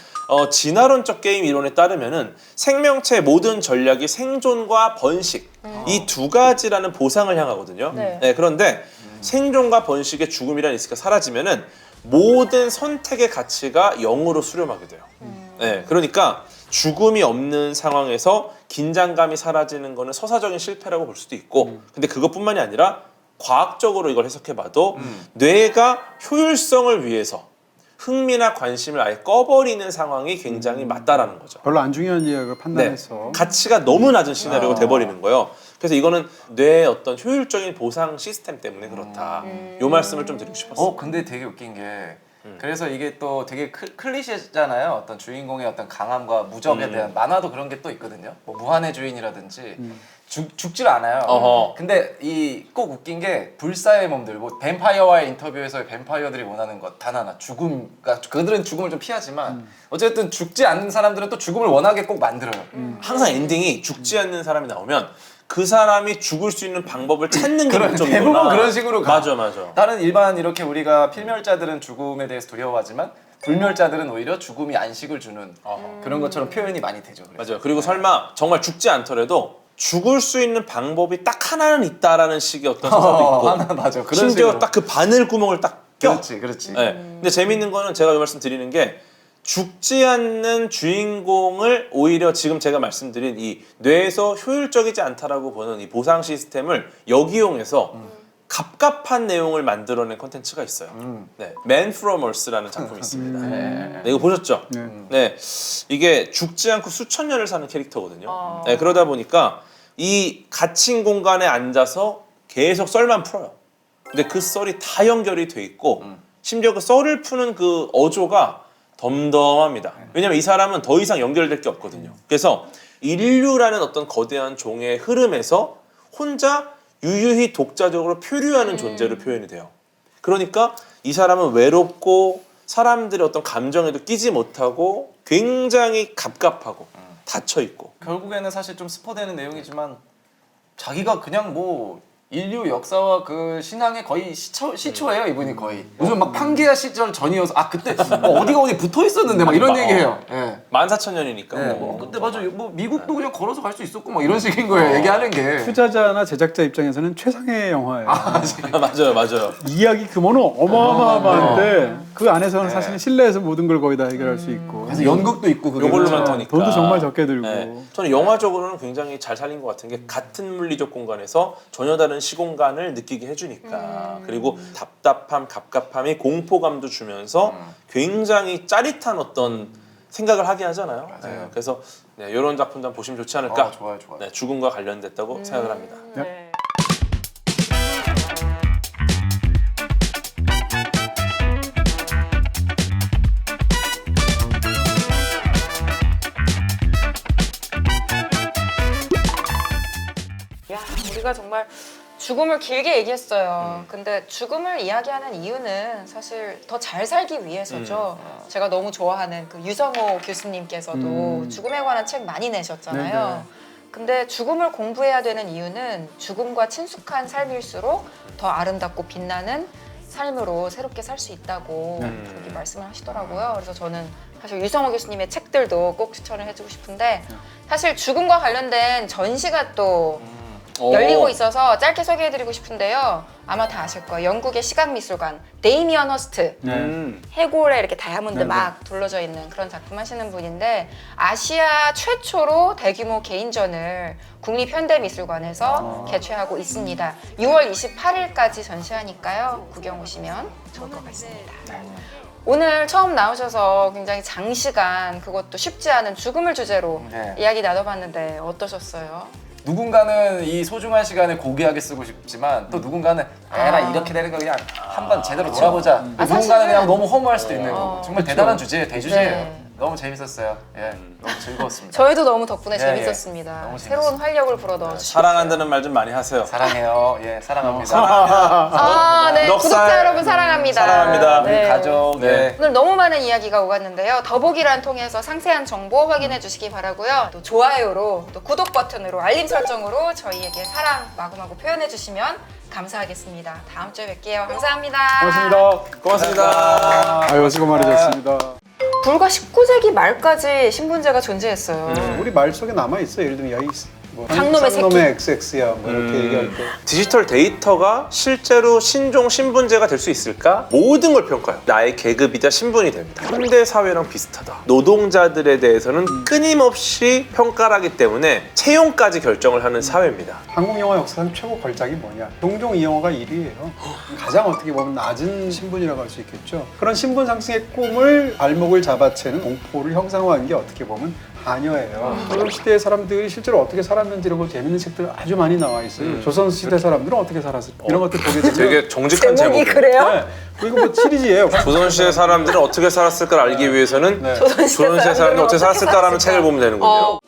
진화론적 게임 이론에 따르면은 생명체의 모든 전략이 생존과 번식 이 두 가지라는 보상을 향하거든요. 네. 그런데 생존과 번식의 죽음이라는 이스가 사라지면은 모든 선택의 가치가 0으로 수렴하게 돼요. 네, 그러니까 죽음이 없는 상황에서 긴장감이 사라지는 거는 서사적인 실패라고 볼 수도 있고, 근데 그것뿐만이 아니라 과학적으로 이걸 해석해봐도 뇌가 효율성을 위해서 흥미나 관심을 아예 꺼버리는 상황이 굉장히 맞다라는 거죠. 별로 안 중요한 이야기를 네, 판단해서 가치가 너무 낮은 시나리오가 돼버리는 거예요. 그래서 이거는 뇌의 어떤 효율적인 보상 시스템 때문에 그렇다. 요 말씀을 좀 드리고 싶었어요. 근데 되게 웃긴 게 그래서 이게 또 되게 클리셰잖아요. 어떤 주인공의 어떤 강함과 무적에 대한 만화도 그런 게 또 있거든요. 뭐 무한의 주인이라든지 죽질 않아요. 어허. 근데 이 꼭 웃긴 게 불사의 몸들, 뭐 뱀파이어와의 인터뷰에서 뱀파이어들이 원하는 것 단 하나, 죽음. 그러니까 그들은 죽음을 좀 피하지만 어쨌든 죽지 않는 사람들은 또 죽음을 원하게 꼭 만들어요. 항상 엔딩이 죽지 않는 사람이 나오면 그 사람이 죽을 수 있는 방법을 찾는 게 목적이구나. 대부분 그런 식으로 가. 맞아. 다른 일반 이렇게 우리가 필멸자들은 죽음에 대해서 두려워하지만 불멸자들은 오히려 죽음이 안식을 주는 그런 것처럼 표현이 많이 되죠. 그래서. 맞아요. 그리고 설마 정말 죽지 않더라도 죽을 수 있는 방법이 딱 하나는 있다라는 식의 어떤 서사도 있고 하나 맞아. 그런 심지어 식으로. 딱 그 바늘 구멍을 딱 껴. 그렇지. 네. 근데 재밌는 거는 제가 이 말씀 드리는 게 죽지 않는 주인공을 오히려 지금 제가 말씀드린 이 뇌에서 효율적이지 않다라고 보는 이 보상 시스템을 역이용해서 갑갑한 내용을 만들어낸 콘텐츠가 있어요. 네, Man from Earth라는 작품이 있습니다. 네, 이거 보셨죠? 네, 이게 죽지 않고 수천 년을 사는 캐릭터거든요. 네, 그러다 보니까 이 갇힌 공간에 앉아서 계속 썰만 풀어요. 근데 그 썰이 다 연결이 돼 있고 심지어 그 썰을 푸는 그 어조가 덤덤합니다. 왜냐면 이 사람은 더 이상 연결될 게 없거든요. 그래서 인류라는 어떤 거대한 종의 흐름에서 혼자 유유히 독자적으로 표류하는 존재로 표현이 돼요. 그러니까 이 사람은 외롭고 사람들의 어떤 감정에도 끼지 못하고 굉장히 갑갑하고 닫혀 있고. 결국에는 사실 좀 스포되는 내용이지만 자기가 그냥 뭐 인류 역사와 그 신앙의 거의 시초예요. 이분이 거의 요즘 막 판게아 시절 전이어서 그때 뭐 어디가 어디 붙어 있었는데 막 이런 얘기해요. 예. 14,000년이니까 네, 뭐 그때 맞아. 뭐 미국도 그냥 걸어서 갈 수 있었고 막 이런 식인 거예요. 얘기하는 게. 투자자나 제작자 입장에서는 최상의 영화예요. 맞아요. 이야기 규모는 어마어마한데 그 안에서는 사실은 실내에서 모든 걸 거의 다 해결할 수 있고. 그래서 연극도 있고 그게 요걸로만 터니까. 돈도 정말 적게 들고. 네. 저는 영화적으로는 굉장히 잘 살린 것 같은 게 같은 물리적 공간에서 전혀 다른 시공간을 느끼게 해주니까 그리고 답답함, 갑갑함이 공포감도 주면서 굉장히 짜릿한 어떤 생각을 하게 하잖아요. 네. 그래서 네, 이런 작품도 한번 보시면 좋지 않을까. 좋아요. 네, 죽음과 관련됐다고 생각을 합니다. 네. 야, 우리가 정말 죽음을 길게 얘기했어요. 근데 죽음을 이야기하는 이유는 사실 더 잘 살기 위해서죠. 제가 너무 좋아하는 그 유성호 교수님께서도 죽음에 관한 책 많이 내셨잖아요. 네네. 근데 죽음을 공부해야 되는 이유는 죽음과 친숙한 삶일수록 더 아름답고 빛나는 삶으로 새롭게 살 수 있다고 그렇게 말씀을 하시더라고요. 그래서 저는 사실 유성호 교수님의 책들도 꼭 추천을 해주고 싶은데 사실 죽음과 관련된 전시가 또 열리고 있어서 짧게 소개해드리고 싶은데요. 아마 다 아실 거예요. 영국의 시각미술관 데이미언 허스트. 해골에 이렇게 다이아몬드 네네. 막 둘러져 있는 그런 작품 하시는 분인데 아시아 최초로 대규모 개인전을 국립현대미술관에서 개최하고 있습니다. 6월 28일까지 전시하니까요. 구경 오시면 좋을 것 같습니다. 오늘 처음 나오셔서 굉장히 장시간 그것도 쉽지 않은 죽음을 주제로 네. 이야기 나눠봤는데 어떠셨어요? 누군가는 이 소중한 시간을 고귀하게 쓰고 싶지만 또 누군가는 나 이렇게 되는 거 그냥 한번 제대로 놀아보자. 누군가는 사실은- 그냥 너무 허무할 수도 있는 거고. 정말 대단한 주제예요. 대주제예요. 네. 너무 재밌었어요. 예, 너무 즐거웠습니다. 저희도 너무 덕분에 예, 재밌었습니다. 너무 새로운 활력을 불어넣어 주시고 사랑한다는 말 좀 많이 하세요. 사랑해요. 예, 사랑합니다. 네, 넉살. 구독자 여러분 사랑합니다. 사랑합니다. 네. 가족. 네. 예. 오늘 너무 많은 이야기가 오갔는데요. 더보기란 통해서 상세한 정보 확인해 주시기 바라고요. 또 좋아요로, 또 구독 버튼으로, 알림 설정으로 저희에게 사랑 마구마구 표현해 주시면 감사하겠습니다. 다음 주에 뵐게요. 감사합니다. 고맙습니다. 고맙습니다. 아유, 수고 많으셨습니다. 불과 19세기 말까지 신분제가 존재했어요. 우리 말 속에 남아 있어. 예를 들면 야이 뭐 장놈의 새끼. XX야 뭐 이렇게 얘기할 때. 디지털 데이터가 실제로 신종 신분제가 될 수 있을까? 모든 걸 평가해요. 나의 계급이자 신분이 됩니다. 현대 사회랑 비슷하다. 노동자들에 대해서는 끊임없이 평가를 하기 때문에 채용까지 결정을 하는 사회입니다. 한국 영화 역사상 최고 걸작이 뭐냐? 종종 이 영화가 1위예요. 가장 어떻게 보면 낮은 신분이라고 할 수 있겠죠. 그런 신분 상승의 꿈을 발목을 잡아채는 공포를 형상화한 게 어떻게 보면 자녀예요. 조선 시대 사람들이 실제로 어떻게 살았는지 이런 거 재밌는 책들 아주 많이 나와 있어요. 조선 시대 사람들은 어떻게 살았을까 이런 것들 보게 되면 되게 정직한 제목이 제목. 그래요? 네. 이거 뭐 시리즈예요. 조선시대 사람들은 어떻게 살았을까를 알기 위해서는 조선시대 조선시대 사람들이 어떻게 살았을까라는 책을 보면 되는군요.